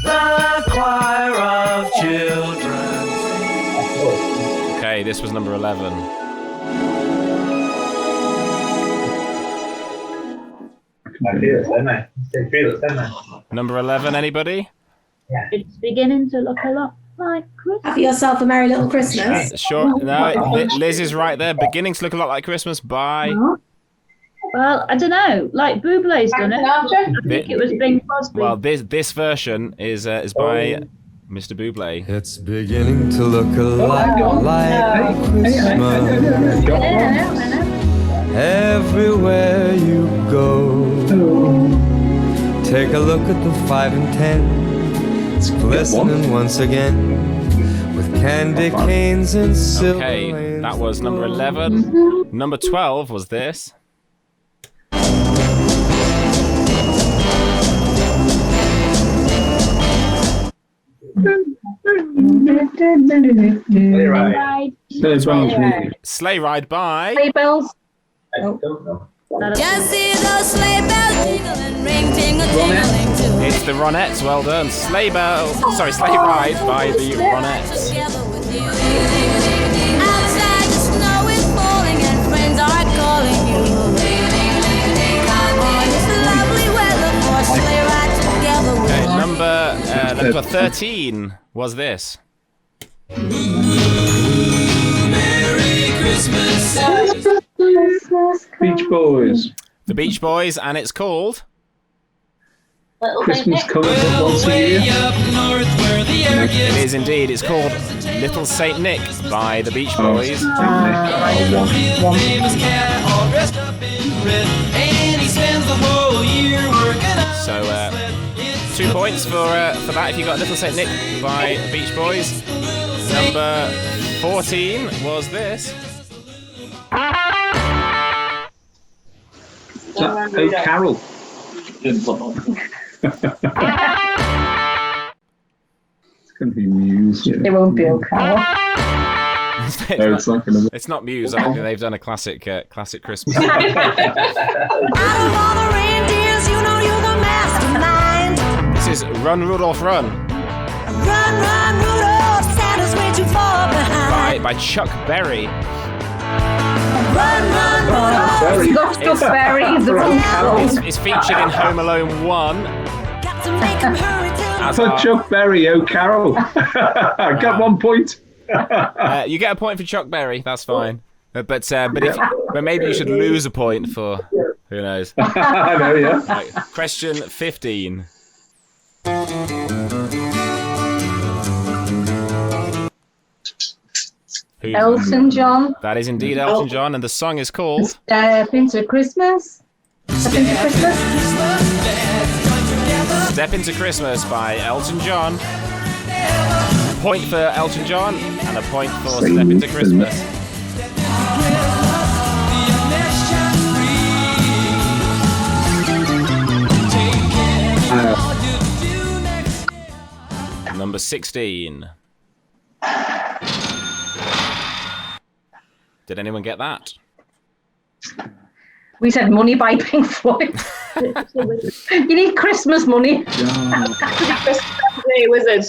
[SPEAKER 2] The choir of children.
[SPEAKER 3] Okay, this was number 11. Number 11, anybody?
[SPEAKER 21] Yeah.
[SPEAKER 6] It's beginning to look a lot like Christmas.
[SPEAKER 8] Have yourself a merry little Christmas.
[SPEAKER 3] Sure. No, Liz is right there. Beginning to look a lot like Christmas by.
[SPEAKER 6] Well, I don't know. Like Bublé's done it. I think it was Bing Crosby.
[SPEAKER 3] Well, this version is by Mr. Bublé.
[SPEAKER 2] It's beginning to look a lot like Christmas. Everywhere you go, take a look at the 5 and 10. It's glistening once again with candy canes and silver.
[SPEAKER 3] Okay, that was number 11. Number 12 was this. Sleigh Ride by.
[SPEAKER 6] Sleigh Bells.
[SPEAKER 2] Just see those sleigh bells jingling, ring, tingle, tingling too.
[SPEAKER 3] It's the Ronettes. Well done. Sleigh Ride by the Ronettes.
[SPEAKER 2] Outside the snow is falling and friends are calling you. It's lovely weather for a sleigh ride together with
[SPEAKER 3] Okay, number 13 was this.
[SPEAKER 2] Merry Christmas.
[SPEAKER 9] Beach Boys.
[SPEAKER 3] The Beach Boys, and it's called.
[SPEAKER 9] Christmas comes up once a year.
[SPEAKER 3] It is indeed. It's called Little Saint Nick by the Beach Boys. So 2 points for that if you got Little Saint Nick by the Beach Boys. Number 14 was this.
[SPEAKER 9] Oh, Carol. It's going to be Muse. Yeah.
[SPEAKER 6] It won't be O'Carroll.
[SPEAKER 3] It's not Muse. I think they've done a classic Christmas. This is Run Rudolph Run.
[SPEAKER 2] Run, run, Rudolph, Santa's way too far behind.
[SPEAKER 3] By Chuck Berry.
[SPEAKER 2] Run, run, Rudolph.
[SPEAKER 6] You got Chuck Berry.
[SPEAKER 3] It's featured in Home Alone 1.
[SPEAKER 9] I thought Chuck Berry, oh Carol. I got 1 point.
[SPEAKER 3] You get a point for Chuck Berry. That's fine. But maybe you should lose a point for who knows.
[SPEAKER 9] I know, yeah.
[SPEAKER 3] Right, question 15.
[SPEAKER 6] Elton John.
[SPEAKER 3] That is indeed Elton John, and the song is called
[SPEAKER 6] Step Into Christmas. Step Into Christmas.
[SPEAKER 3] Step Into Christmas by Elton John. A point for Elton John, and a point for Step Into Christmas. Number 16. Did anyone get that?
[SPEAKER 6] We said Money by Pink Floyd. You need Christmas money.
[SPEAKER 20] Wizard.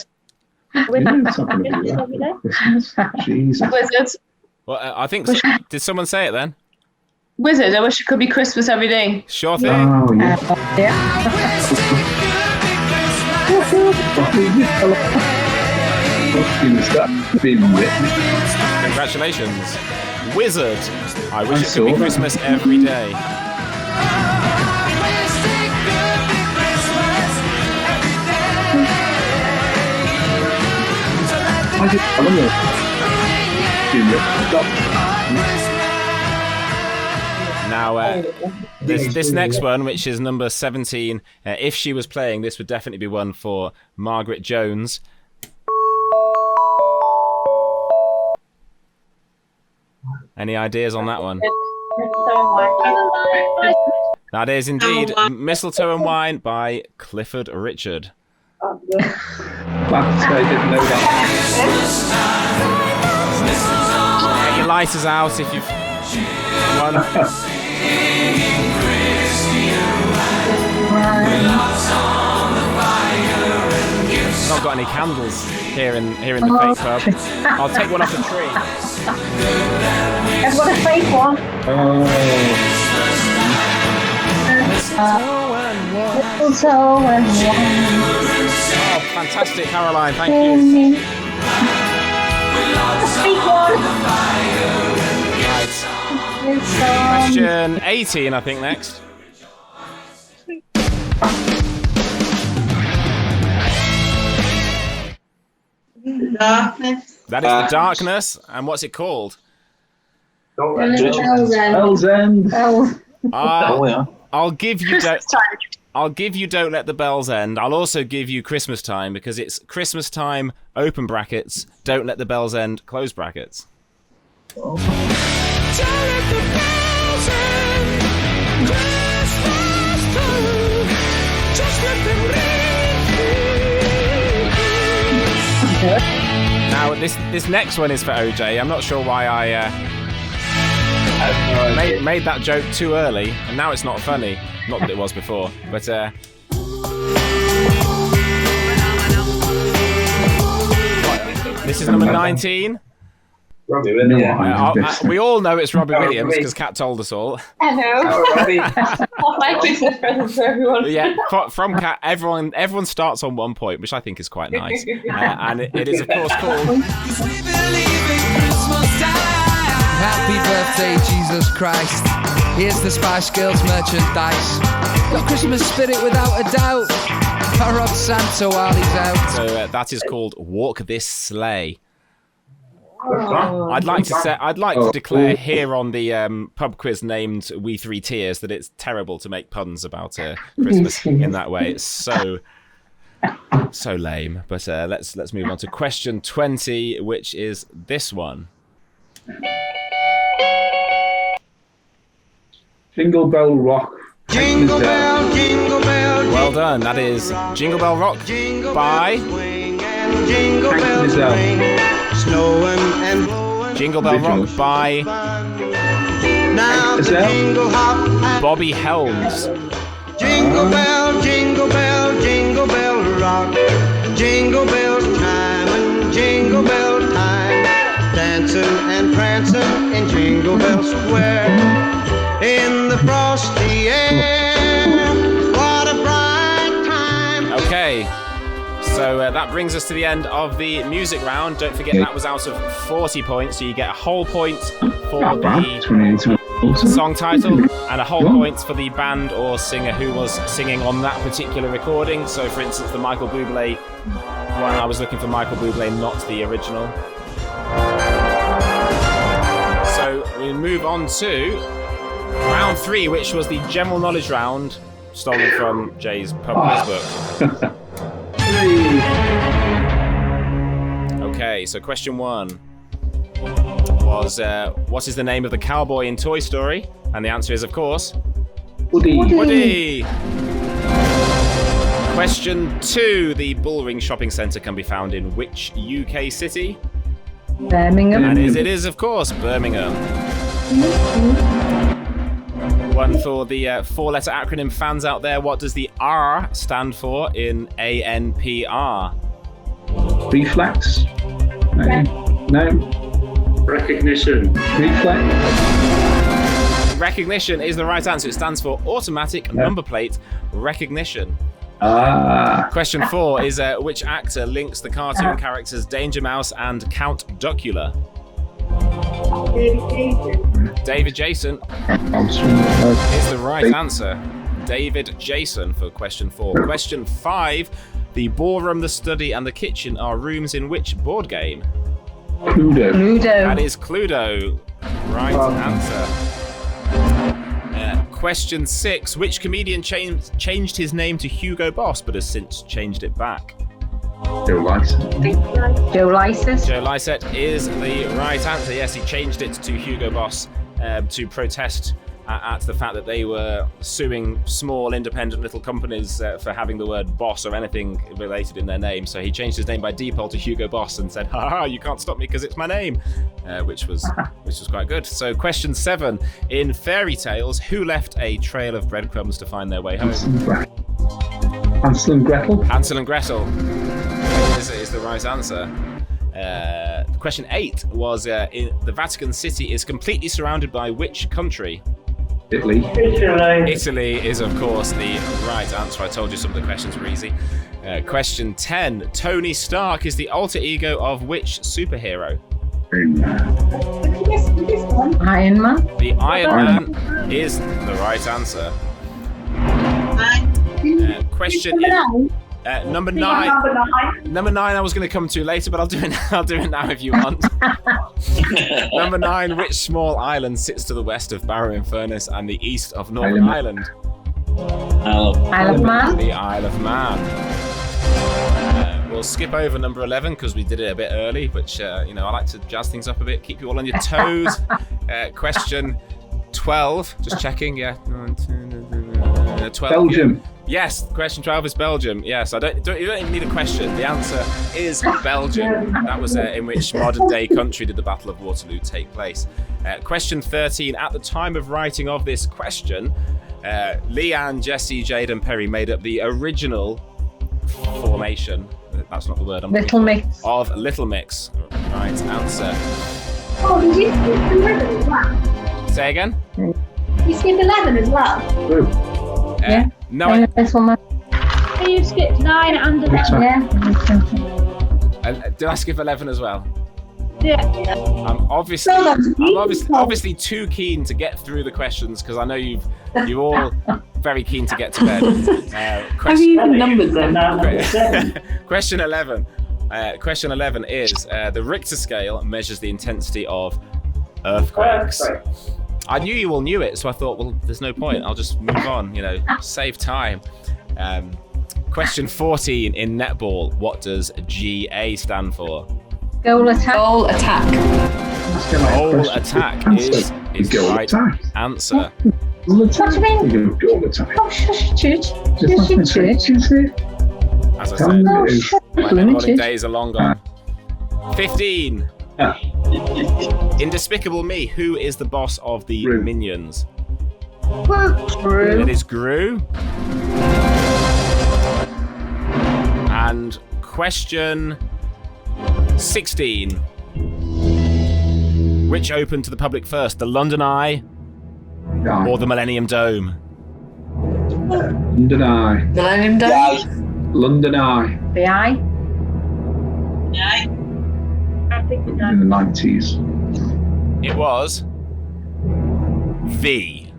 [SPEAKER 9] Jesus.
[SPEAKER 20] Wizard.
[SPEAKER 3] Well, I think. Did someone say it then?
[SPEAKER 20] Wizard. I wish it could be Christmas every day.
[SPEAKER 3] Sure thing.
[SPEAKER 9] Oh, yeah.
[SPEAKER 3] Congratulations. Wizard. I wish it could be Christmas every day. Now, this next one, which is number 17, if she was playing, this would definitely be one for Margaret Jones. Any ideas on that one? That is indeed Mistletoe and Wine by Clifford Richard.
[SPEAKER 9] I didn't know that.
[SPEAKER 3] Get your lighters out if you've won. Not got any candles here in the fake pub. I'll take one off the tree.
[SPEAKER 6] I've got a fake one. Mistletoe and wine.
[SPEAKER 3] Oh, fantastic, Caroline. Thank you.
[SPEAKER 6] Fake one.
[SPEAKER 3] Right. Question 18, I think, next.
[SPEAKER 21] Darkness.
[SPEAKER 3] That is The Darkness, and what's it called?
[SPEAKER 9] Bell's End.
[SPEAKER 3] I'll give you Don't Let the Bells End. I'll also give you Christmas Time, because it's Christmas Time, open brackets, Don't Let the Bells End, close brackets.
[SPEAKER 2] Don't let the bells end. Christmas time. Just let them ring.
[SPEAKER 3] Now, this next one is for OJ. I'm not sure why I made that joke too early, and now it's not funny. Not that it was before, but this is number 19.
[SPEAKER 4] Robbie Williams.
[SPEAKER 3] We all know it's Robbie Williams because Kat told us all.
[SPEAKER 20] Hello. My Christmas present for everyone.
[SPEAKER 3] Yeah, from Kat, everyone starts on 1 point, which I think is quite nice. And it is, of course, called
[SPEAKER 2] Happy birthday, Jesus Christ.
[SPEAKER 1] Here's the Spice Girls merchandise. Got Christmas spirit without a doubt. Gotta rob Santa while he's out.
[SPEAKER 3] So that is called Walk This Sleigh. I'd like to declare here on the pub quiz named We Three Tears that it's terrible to make puns about Christmas in that way. It's so lame. But let's move on to question 20, which is this one.
[SPEAKER 9] Jingle Bell Rock.
[SPEAKER 12] Jingle bell, jingle bell.
[SPEAKER 3] Well done. That is Jingle Bell Rock by
[SPEAKER 12] Jingle bells ring, snowing and blowing.
[SPEAKER 3] Jingle Bell Rock by
[SPEAKER 12] Now the jingle hop and
[SPEAKER 3] Bobby Helms.
[SPEAKER 12] Jingle bell, jingle bell, jingle bell rock. Jingle bells chime and jingle bell time. Dancing and prancing in Jingle Bell Square. In the frosty air, what a bright time.
[SPEAKER 3] Okay, so that brings us to the end of the music round. Don't forget that was out of 40 points, so you get a whole point for the song title and a whole point for the band or singer who was singing on that particular recording. So, for instance, the Michael Bublé one, I was looking for Michael Bublé, not the original. So we move on to round 3, which was the general knowledge round, stolen from Jay's pub quiz book. Okay, so question 1 was, what is the name of the cowboy in Toy Story? And the answer is, of course, Woody. Question 2, the Bullring Shopping Centre can be found in which UK city?
[SPEAKER 6] Birmingham.
[SPEAKER 3] And it is, of course, Birmingham. One for the 4-letter acronym fans out there. What does the R stand for in ANPR?
[SPEAKER 9] Reflex? No.
[SPEAKER 22] Recognition.
[SPEAKER 9] Reflex?
[SPEAKER 3] Recognition is the right answer. It stands for Automatic Number Plate Recognition. Question 4 is which actor links the cartoon characters Danger Mouse and Count Duckula? David Jason is the right answer. David Jason for question 4. Question 5, the ballroom, the study, and the kitchen are rooms in which board game?
[SPEAKER 9] Cluedo.
[SPEAKER 3] That is Cluedo. Right answer. Question 6, which comedian changed his name to Hugo Boss but has since changed it back?
[SPEAKER 9] Joe Lycett.
[SPEAKER 6] Joe Lycett.
[SPEAKER 3] Joe Lycett is the right answer. Yes, he changed it to Hugo Boss to protest at the fact that they were suing small independent little companies for having the word boss or anything related in their name. So he changed his name by default to Hugo Boss and said, "Ha, you can't stop me because it's my name," which was quite good. So question 7, in fairy tales, who left a trail of breadcrumbs to find their way home?
[SPEAKER 9] Hansel and Gretel.
[SPEAKER 3] Hansel and Gretel is the right answer. Question 8 was in the Vatican City is completely surrounded by which country?
[SPEAKER 9] Italy.
[SPEAKER 3] Italy is, of course, the right answer. I told you some of the questions were easy. Question 10. Tony Stark is the alter ego of which superhero?
[SPEAKER 6] Iron Man.
[SPEAKER 3] The Iron Man is the right answer. Question number 9. Number 9 I was going to come to later, but I'll do it now if you want. Number 9, which small island sits to the west of Barrow-in-Furness and the east of Northern Ireland?
[SPEAKER 6] Isle of Man.
[SPEAKER 3] The Isle of Man. We'll skip over number 11 because we did it a bit early, which I like to jazz things up a bit, keep you all on your toes. Question 12, just checking, yeah. 12.
[SPEAKER 9] Belgium.
[SPEAKER 3] Yes, question 12 is Belgium. Yes, you don't even need a question. The answer is Belgium. That was in which modern-day country did the Battle of Waterloo take place? Question 13. At the time of writing of this question, Leanne, Jesse, Jade, and Perry made up the original formation. That's not the word I'm
[SPEAKER 6] Little Mix.
[SPEAKER 3] Of Little Mix. Right answer.
[SPEAKER 23] Oh, did you skip 11 as well?
[SPEAKER 3] Say again?
[SPEAKER 23] You skip 11 as well?
[SPEAKER 6] Yeah.
[SPEAKER 3] No.
[SPEAKER 23] So you skipped 9 and 11.
[SPEAKER 3] Did I skip 11 as well? I'm obviously too keen to get through the questions because I know you're all very keen to get to bed.
[SPEAKER 7] Have you even numbered them?
[SPEAKER 3] Question 11. Question 11 is the Richter scale measures the intensity of earthquakes. I knew you all knew it, so I thought, well, there's no point. I'll just move on. Save time. Question 14 in netball. What does GA stand for?
[SPEAKER 6] Goal attack.
[SPEAKER 7] Goal attack.
[SPEAKER 3] Goal attack is the right answer.
[SPEAKER 6] What do you mean?
[SPEAKER 9] Goal attack.
[SPEAKER 6] Oh, shush, church.
[SPEAKER 3] As I said, my netballing days are long gone. 15. In Despicable Me, who is the boss of the Minions?
[SPEAKER 6] Gru.
[SPEAKER 3] It is Gru. And question 16. Which opened to the public first, the London Eye or the Millennium Dome?
[SPEAKER 9] London Eye.
[SPEAKER 7] Millennium Dome?
[SPEAKER 9] London Eye.
[SPEAKER 6] The Eye.
[SPEAKER 9] In the 90s.
[SPEAKER 3] It was V.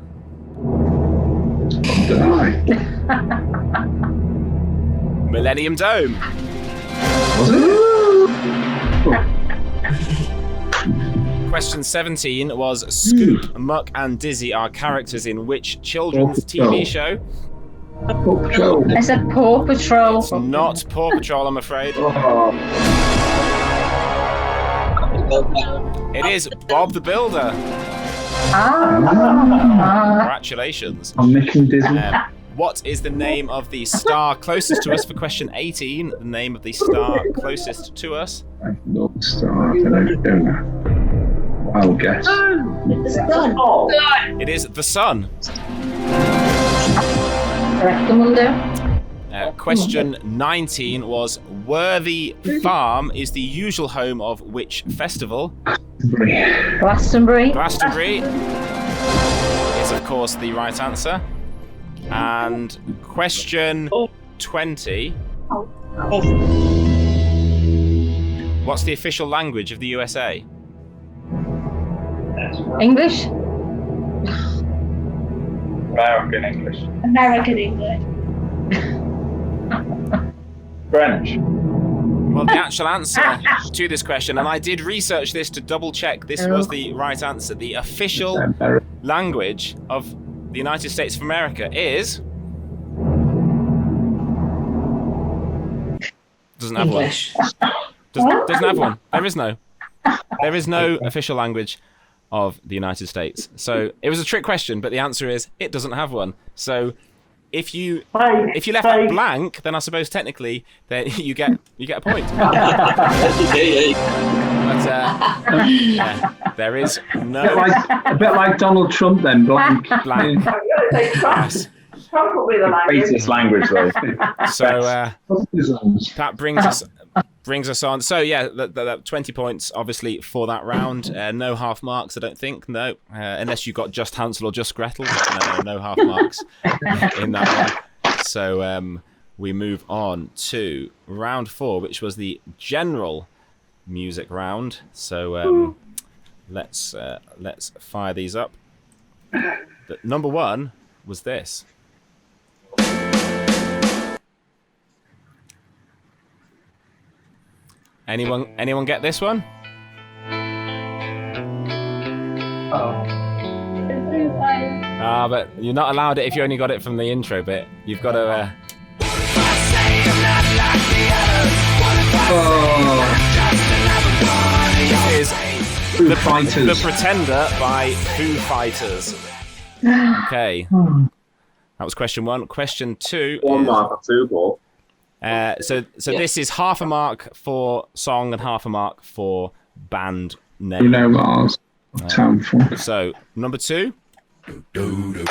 [SPEAKER 9] London Eye.
[SPEAKER 3] Millennium Dome.
[SPEAKER 9] Was it?
[SPEAKER 3] Question 17 was Scoop, Muck and Dizzy are characters in which children's TV show?
[SPEAKER 9] Paw Patrol.
[SPEAKER 6] I said Paw Patrol.
[SPEAKER 3] It's not Paw Patrol, I'm afraid. It is Bob the Builder. Congratulations.
[SPEAKER 9] I'm making Disney.
[SPEAKER 3] What is the name of the star closest to us for question 18? The name of the star closest to us?
[SPEAKER 9] North Star. I don't know. I'll guess.
[SPEAKER 23] The sun.
[SPEAKER 3] It is the sun. Question 19 was Worthy Farm is the usual home of which festival?
[SPEAKER 6] Glastonbury.
[SPEAKER 3] Glastonbury is of course the right answer. And question 20. What's the official language of the USA?
[SPEAKER 6] English.
[SPEAKER 4] American English.
[SPEAKER 23] American English.
[SPEAKER 4] French.
[SPEAKER 3] Well, the actual answer to this question, and I did research this to double check this was the right answer, the official language of the United States of America is... Doesn't have
[SPEAKER 7] English.
[SPEAKER 3] one. Doesn't have one. There is no official language of the United States. So it was a trick question, but the answer is it doesn't have one. So if you left that blank, then I suppose technically that you get a point. But there is no
[SPEAKER 9] a bit like Donald Trump then, blank.
[SPEAKER 3] Yes.
[SPEAKER 23] Probably the
[SPEAKER 4] language though.
[SPEAKER 3] So that brings us on. So yeah, that 20 points obviously for that round. No half marks, I don't think. No, unless you got just Hansel or just Gretel. No half marks in that one. So we move on to round 4, which was the general music round. So let's fire these up. But number 1 was this. Anyone get this one? But you're not allowed it if you only got it from the intro bit. You've got to. This is
[SPEAKER 9] Foo Fighters.
[SPEAKER 3] The Pretender by Foo Fighters. Okay. That was question 1. Question 2.
[SPEAKER 4] 1 mark for football.
[SPEAKER 3] So this is half a mark for song and half a mark for band name.
[SPEAKER 9] Bruno Mars. Uptown Funk.
[SPEAKER 3] So number 2.
[SPEAKER 6] Bruno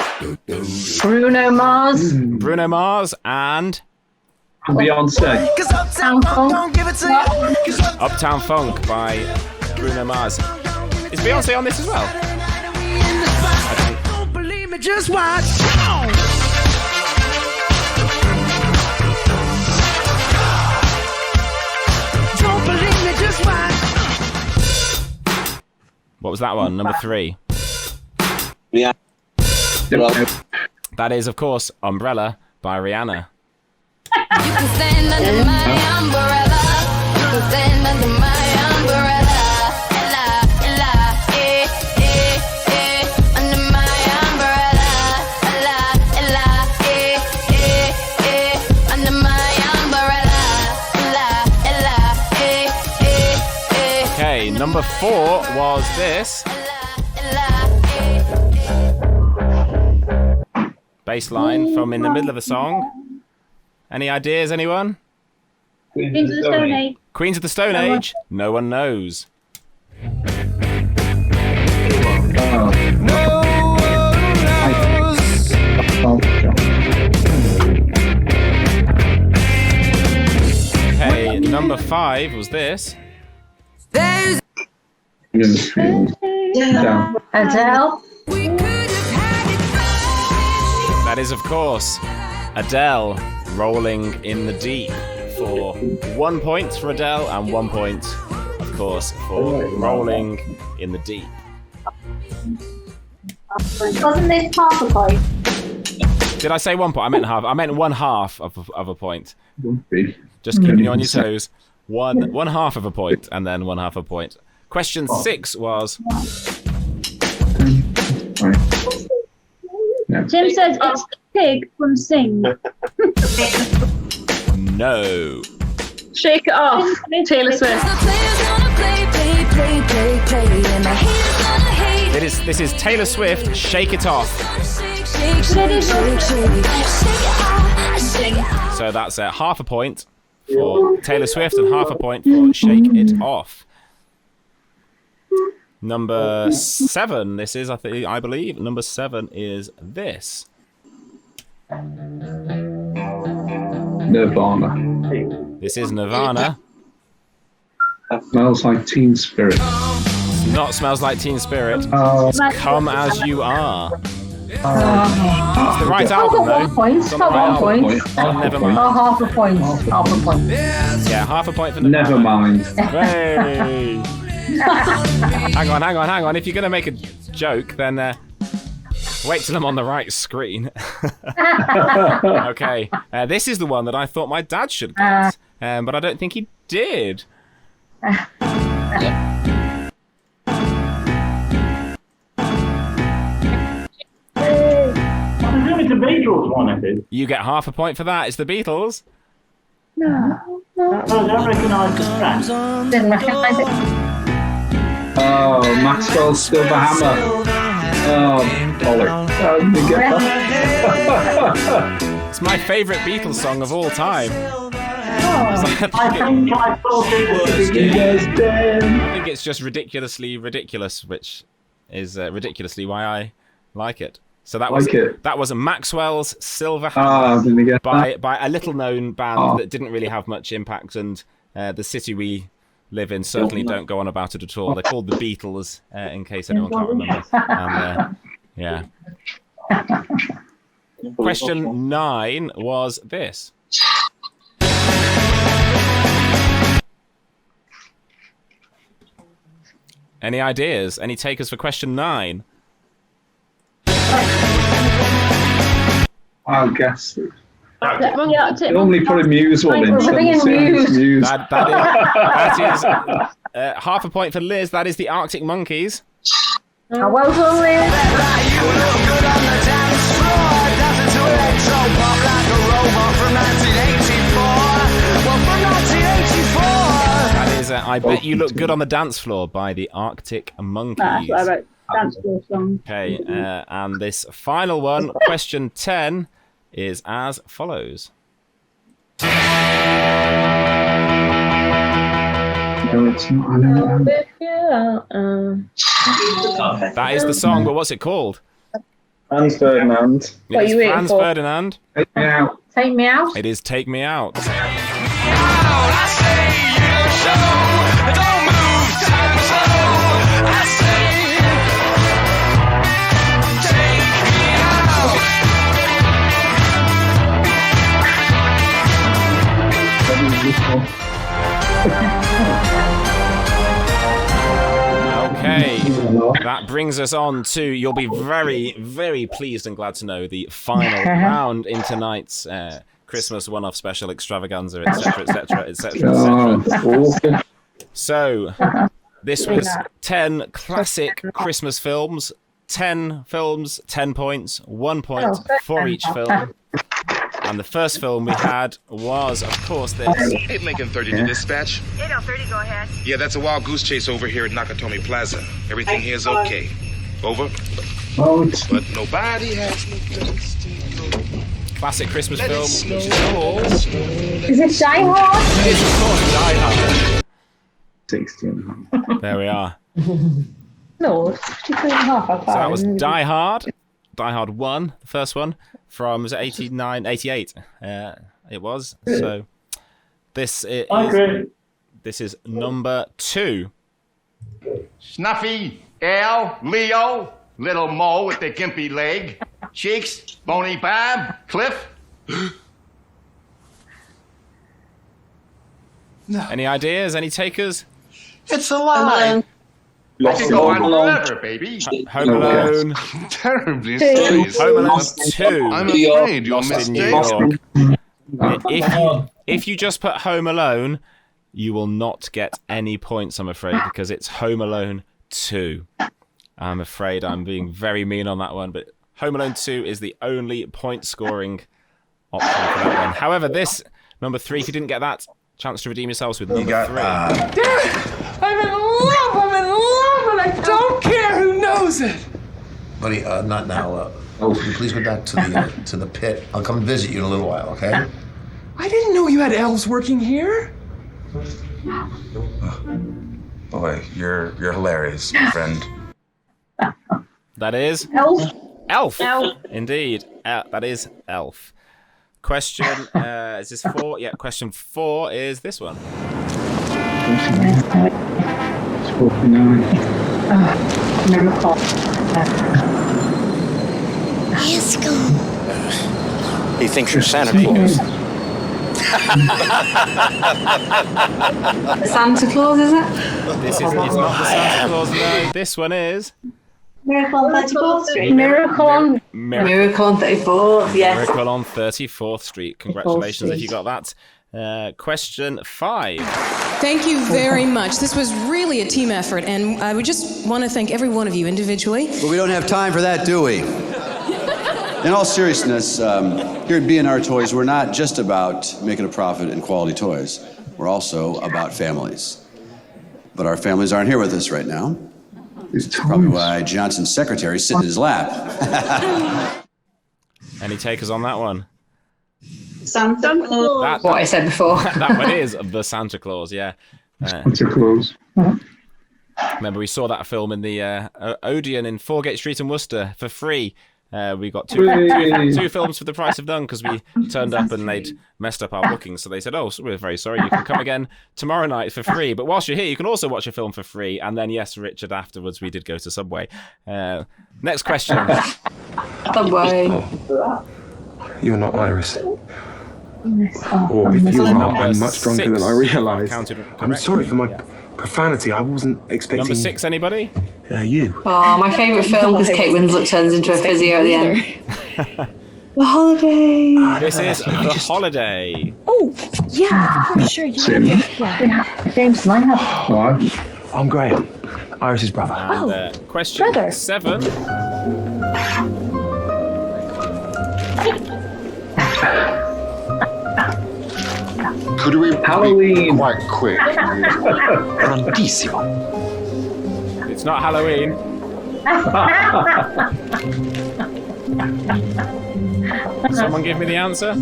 [SPEAKER 6] Mars.
[SPEAKER 3] Bruno Mars and
[SPEAKER 9] Beyonce.
[SPEAKER 6] Uptown Funk.
[SPEAKER 3] Uptown Funk by Bruno Mars. Is Beyonce on this as well?
[SPEAKER 12] Don't believe me, just watch. Don't believe me, just watch.
[SPEAKER 3] What was that one? Number 3.
[SPEAKER 18] Yeah.
[SPEAKER 3] That is, of course, Umbrella by Rihanna.
[SPEAKER 2] You can stand under my umbrella. You can stand under my umbrella. Ella, Ella, under my umbrella. Ella, Ella, under my umbrella. Ella, Ella,
[SPEAKER 3] Okay, number 4 was this. Bass line from in the middle of the song. Any ideas, anyone?
[SPEAKER 6] Queens of the Stone Age.
[SPEAKER 3] Queens of the Stone Age? No one knows. Okay, number 5 was this.
[SPEAKER 6] Adele.
[SPEAKER 3] That is, of course, Adele, Rolling in the Deep, for 1 point for Adele and 1 point, of course, for Rolling in the Deep.
[SPEAKER 21] Wasn't this half a point?
[SPEAKER 3] Did I say 1 point? I meant half. I meant 1/2 of a point. Just keeping you on your toes. One half of a point and then 1/2 a point. Question 6 was...
[SPEAKER 6] Tim says it's the pig from Sing.
[SPEAKER 3] No.
[SPEAKER 20] Shake It Off, Taylor Swift.
[SPEAKER 3] This is Taylor Swift, Shake It Off. So that's 1/2 point for Taylor Swift and 1/2 point for Shake It Off. Number 7, this is, I believe, number 7 is this.
[SPEAKER 9] Nirvana.
[SPEAKER 3] This is Nirvana.
[SPEAKER 9] Smells Like Teen Spirit.
[SPEAKER 3] It's not Smells Like Teen Spirit. It's Come As You Are. It's the right album, though.
[SPEAKER 7] Points.
[SPEAKER 3] It's on the right album. Never mind.
[SPEAKER 7] Oh, 1/2 point. 1/2 point.
[SPEAKER 3] Yeah, 1/2 point for
[SPEAKER 9] Never
[SPEAKER 3] Nirvana.
[SPEAKER 9] mind.
[SPEAKER 3] Hey. Hang on. If you're going to make a joke, then wait till I'm on the right screen. Okay. This is the one that I thought my dad should get, but I don't think he did.
[SPEAKER 22] I presume it's a Beatles one, I think.
[SPEAKER 3] You get 1/2 point for that. It's the Beatles.
[SPEAKER 22] I don't recognise the track.
[SPEAKER 7] Didn't recognise it.
[SPEAKER 9] Oh, Maxwell's Silver Hammer. Oh, bollocks. How did you get that?
[SPEAKER 3] It's my favourite Beatles song of all time.
[SPEAKER 22] I think I thought it was.
[SPEAKER 3] I think it's just ridiculously ridiculous, which is ridiculously why I like it. So that was Maxwell's Silver Hammer by a little-known band that didn't really have much impact, and the city we live in certainly don't go on about it at all. They're called the Beatles, in case anyone can't remember. And, yeah. Question 9 was this. Any ideas? Any takers for question 9?
[SPEAKER 9] I'll guess.
[SPEAKER 6] They
[SPEAKER 9] only put a Muse one in. Muse.
[SPEAKER 3] That is 1/2 point for Liz. That is the Arctic Monkeys.
[SPEAKER 7] Well done, Liz.
[SPEAKER 3] That is I Bet You Look Good on the Dance Floor by the Arctic Monkeys.
[SPEAKER 6] That's what I wrote. Dance floor song.
[SPEAKER 3] Okay, and this final one, question 10, is as follows.
[SPEAKER 9] No, it's not. I know.
[SPEAKER 3] That is the song, but what's it called?
[SPEAKER 9] Franz Ferdinand.
[SPEAKER 7] What are you waiting
[SPEAKER 3] Franz
[SPEAKER 7] for?
[SPEAKER 3] Ferdinand.
[SPEAKER 9] Take Me Out.
[SPEAKER 7] Take Me Out.
[SPEAKER 3] It is Take Me Out. Okay, That brings us on to, you'll be very, very pleased and glad to know, the final round in tonight's Christmas one-off special extravaganza, etc., etc., etc., etc. So, this was 10 classic Christmas films. 10 films, 10 points, 1 point for each film. And the first film we had was, of course, this.
[SPEAKER 10] 8 Lincoln 30 to dispatch.
[SPEAKER 11] 8030, go ahead.
[SPEAKER 10] Yeah, that's a wild goose chase over here at Nakatomi Plaza. Everything here is okay. Over. But nobody has no guts to
[SPEAKER 3] Classic Christmas film, which is called...
[SPEAKER 8] Is it Die Hard?
[SPEAKER 3] It is, of course, Die Hard.
[SPEAKER 9] 16.
[SPEAKER 3] There we are.
[SPEAKER 8] No, 53.5.
[SPEAKER 3] So that was Die Hard. Die Hard 1, the first one, from, was it 89, 88? It was. So this is number 2.
[SPEAKER 13] Snuffy, Al, Leo, Little Mo with the gimpy leg, Cheeks, Bony Bob, Cliff.
[SPEAKER 3] Any ideas? Any takers?
[SPEAKER 13] It's a lie. I can go on forever, baby.
[SPEAKER 3] Home Alone.
[SPEAKER 10] Terribly silly.
[SPEAKER 3] Home Alone 2.
[SPEAKER 10] I'm afraid you're
[SPEAKER 3] Lost in New
[SPEAKER 10] mistaken.
[SPEAKER 3] York. If you just put Home Alone, you will not get any points, I'm afraid, because it's Home Alone 2. I'm afraid I'm being very mean on that one, but Home Alone 2 is the only point-scoring option for that one. However, this, number 3, if you didn't get that, chance to redeem yourselves with number 3.
[SPEAKER 11] I'm in love, and I don't care who knows it.
[SPEAKER 18] Buddy, not now. Please go back to the pit. I'll come visit you in a little while, okay?
[SPEAKER 11] I didn't know you had elves working here.
[SPEAKER 10] Boy, you're hilarious, my friend.
[SPEAKER 3] That is...
[SPEAKER 8] Elf.
[SPEAKER 3] Elf. Indeed. That is Elf. Question, is this 4? Yeah, question 4 is this one.
[SPEAKER 9] 49.
[SPEAKER 8] Miracle.
[SPEAKER 2] Yes, go.
[SPEAKER 18] He thinks you're Santa Claus.
[SPEAKER 7] Santa Claus, is it?
[SPEAKER 3] This is it's not the Santa Claus, no. This one is...
[SPEAKER 21] Miracle on 34th Street.
[SPEAKER 8] Miracle on
[SPEAKER 7] 34th, yes.
[SPEAKER 3] Miracle on 34th Street. Congratulations if you got that. Question 5.
[SPEAKER 14] Thank you very much. This was really a team effort, and I would just want to thank every one of you individually.
[SPEAKER 15] But we don't have time for that, do we? In all seriousness, here at B&R Toys, we're not just about making a profit in quality toys. We're also about families. But our families aren't here with us right now. That's probably why Johnson's secretary is sitting in his lap.
[SPEAKER 3] Any takers on that one?
[SPEAKER 21] Santa Claus.
[SPEAKER 7] What I said before.
[SPEAKER 3] That one is the Santa Claus, yeah.
[SPEAKER 9] Santa Claus.
[SPEAKER 3] Remember, we saw that film in the Odeon in Foregate Street in Worcester for free. We got two films for the price of none because we turned up and they'd messed up our bookings. So they said, oh, so we're very sorry. You can come again tomorrow night for free. But whilst you're here, you can also watch a film for free. And then, yes, Richard, afterwards, we did go to Subway. Next question.
[SPEAKER 7] Subway.
[SPEAKER 16] Oh. You're not Iris. Or if you are, I'm much drunker than I realised. I'm sorry for my profanity. I wasn't expecting...
[SPEAKER 3] Number 6, anybody?
[SPEAKER 16] You.
[SPEAKER 7] Oh, my favourite film because Kate Winslet turns into a physio at the end. The Holiday.
[SPEAKER 3] This is The Holiday.
[SPEAKER 17] Oh, yeah, I'm sure you
[SPEAKER 8] James Lineup.
[SPEAKER 16] I'm Graham, Iris's brother.
[SPEAKER 3] And, question
[SPEAKER 17] brother.
[SPEAKER 3] 7.
[SPEAKER 10] Could we
[SPEAKER 9] Halloween.
[SPEAKER 10] be quite quick? Grandissimo.
[SPEAKER 3] It's not Halloween. Someone give me the answer.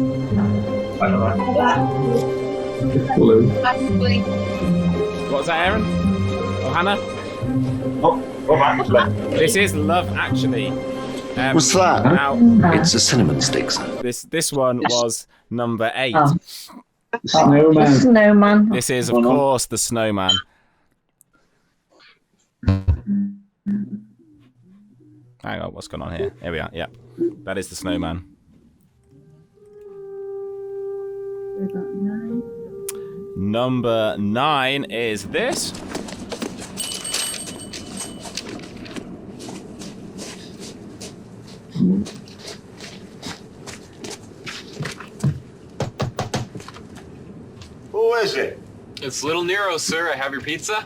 [SPEAKER 3] What's that, Aaron? Oh, Hannah? This is Love Actually.
[SPEAKER 18] What's that?
[SPEAKER 3] Now,
[SPEAKER 18] It's a cinnamon stick, sir.
[SPEAKER 3] this one was number 8.
[SPEAKER 9] Snowman.
[SPEAKER 8] Snowman.
[SPEAKER 3] This is, of course, The Snowman. Hang on, what's going on here? Here we are, yeah. That is The Snowman. Number 9 is this.
[SPEAKER 13] Who is it?
[SPEAKER 1] It's Little Nero, sir. I have your pizza.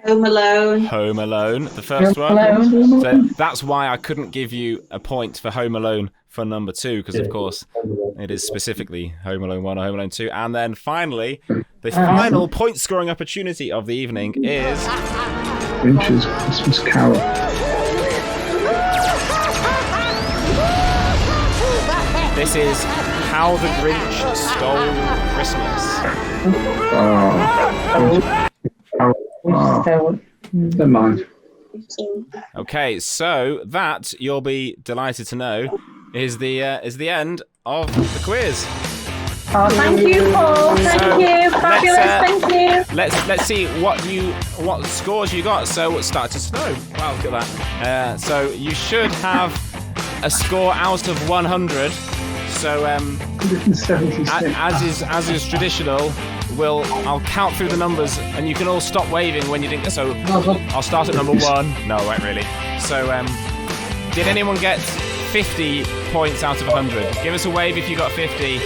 [SPEAKER 21] Home Alone.
[SPEAKER 3] Home Alone, the first one. So that's why I couldn't give you a point for Home Alone for number 2, because of course it is specifically Home Alone 1 or Home Alone 2. And then finally, the final point scoring opportunity of the evening is
[SPEAKER 9] Grinch's Christmas Carol.
[SPEAKER 3] This is How the Grinch Stole Christmas.
[SPEAKER 9] Never mind.
[SPEAKER 3] Okay, so that, you'll be delighted to know, is the end of the quiz.
[SPEAKER 20] Oh, thank you, Paul. Thank you. Fabulous. Thank you.
[SPEAKER 3] Let's see what scores you got. So it started to snow. Wow, look at that. So you should have a score out of 100. So
[SPEAKER 9] 176.
[SPEAKER 3] as is traditional, I'll count through the numbers, and you can all stop waving when you think. So I'll start at number 1. No, I won't really. So did anyone get 50 points out of 100? Give us a wave if you got 50.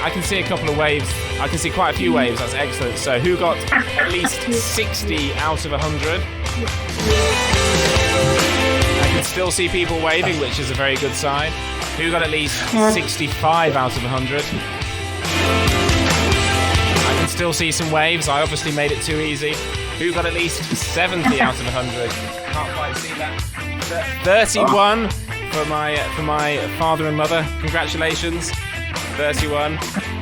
[SPEAKER 3] I can see a couple of waves. I can see quite a few waves. That's excellent. So who got at least 60 out of 100? I can still see people waving, which is a very good sign. Who got at least 65 out of 100? I can still see some waves. I obviously made it too easy. Who got at least 70 out of 100? Can't quite see that. 31 for my father and mother. Congratulations. 31.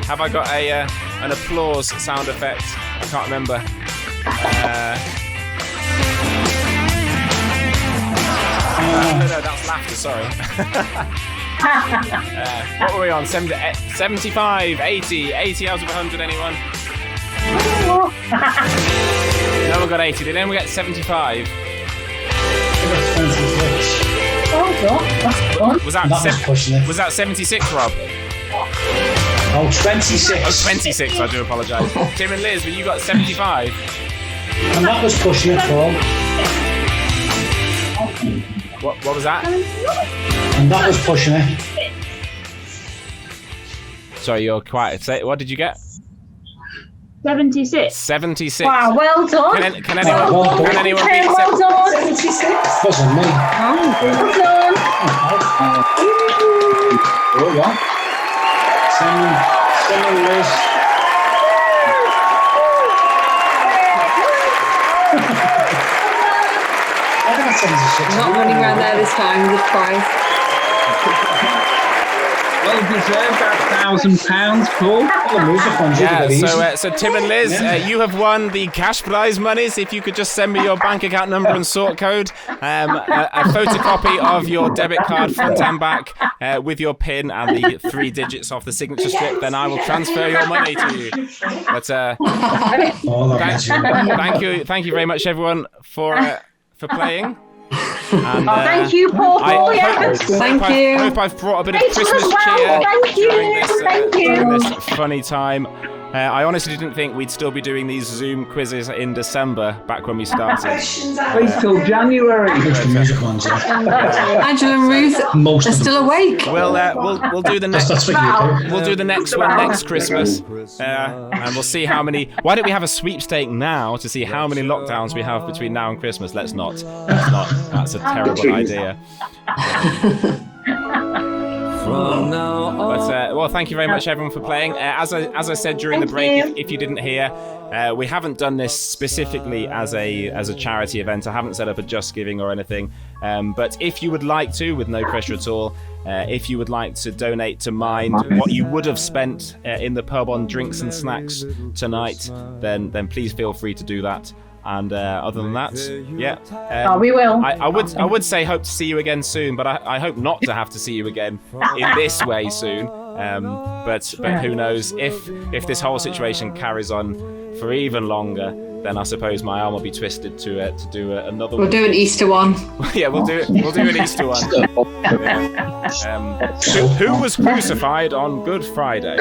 [SPEAKER 3] Have I got an applause sound effect? I can't remember. No, that's laughter, sorry. What were we on? 75, 80 out of 100, anyone? No one got 80. Did anyone get 75?
[SPEAKER 22] Oh, God, that's fun.
[SPEAKER 3] Was that 76, Rob?
[SPEAKER 22] Oh, 26.
[SPEAKER 3] Oh, 26, I do apologise. Tim and Liz, but you got 75.
[SPEAKER 22] And that was pushing it, Paul.
[SPEAKER 3] What was that?
[SPEAKER 22] And that was pushing it.
[SPEAKER 3] Sorry, you're quiet. What did you get?
[SPEAKER 6] 76.
[SPEAKER 3] 76.
[SPEAKER 20] Wow, well done.
[SPEAKER 3] Can anyone beat
[SPEAKER 20] well done.
[SPEAKER 22] 76. Wasn't me.
[SPEAKER 20] Well done.
[SPEAKER 22] Well done. Send Liz.
[SPEAKER 7] Not running around there this time with a prize.
[SPEAKER 9] Well deserved that £1,000, Paul.
[SPEAKER 3] Yeah, so Tim and Liz, you have won the cash prize monies. If you could just send me your bank account number and sort code, a photocopy of your debit card front and back with your PIN and the 3 digits of the signature strip, then I will transfer your money to you. But thank you very much, everyone, for playing. And,
[SPEAKER 20] thank you, Paul.
[SPEAKER 3] I hope I've brought a bit of Christmas cheer during this funny time. I honestly didn't think we'd still be doing these Zoom quizzes in December, back when we started.
[SPEAKER 9] Wait till January.
[SPEAKER 7] Angela and Ruth are still awake.
[SPEAKER 3] We'll do the next. We'll do the next one next Christmas, and we'll see how many. Why don't we have a sweepstake now to see how many lockdowns we have between now and Christmas? Let's not. That's a terrible idea. But well, thank you very much, everyone, for playing. As I said during the break, if you didn't hear, we haven't done this specifically as a charity event. I haven't set up a Just Giving or anything. But if you would like to, with no pressure at all, if you would like to donate to Mind what you would have spent in the pub on drinks and snacks tonight, then please feel free to do that. And other than that, yeah.
[SPEAKER 20] We will.
[SPEAKER 3] I would say hope to see you again soon, but I hope not to have to see you again in this way soon. But who knows? If this whole situation carries on for even longer, then I suppose my arm will be twisted to do another one.
[SPEAKER 7] We'll do an Easter one.
[SPEAKER 3] Yeah, we'll do an Easter one. Who was crucified on Good Friday?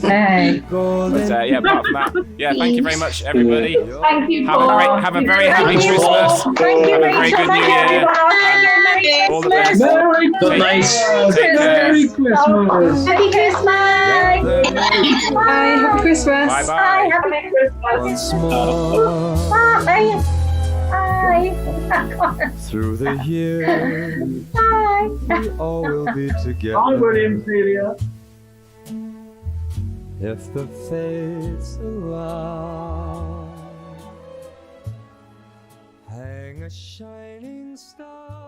[SPEAKER 6] Hey.
[SPEAKER 3] But yeah, apart from that, yeah, thank you very much, everybody.
[SPEAKER 6] Thank you,
[SPEAKER 3] Have a very happy Christmas.
[SPEAKER 6] Thank you,
[SPEAKER 3] Have a very good New Year. All the best.
[SPEAKER 22] Merry Christmas. Merry Christmas.
[SPEAKER 8] Happy Christmas.
[SPEAKER 7] Bye. Happy Christmas.
[SPEAKER 3] Bye bye.
[SPEAKER 8] Happy Christmas.
[SPEAKER 5] Once more
[SPEAKER 8] Bye. Bye.
[SPEAKER 5] through the years,
[SPEAKER 8] Bye.
[SPEAKER 5] we all will be together.
[SPEAKER 9] Hi, William Celia.
[SPEAKER 5] If the fates allow, hang a shining star.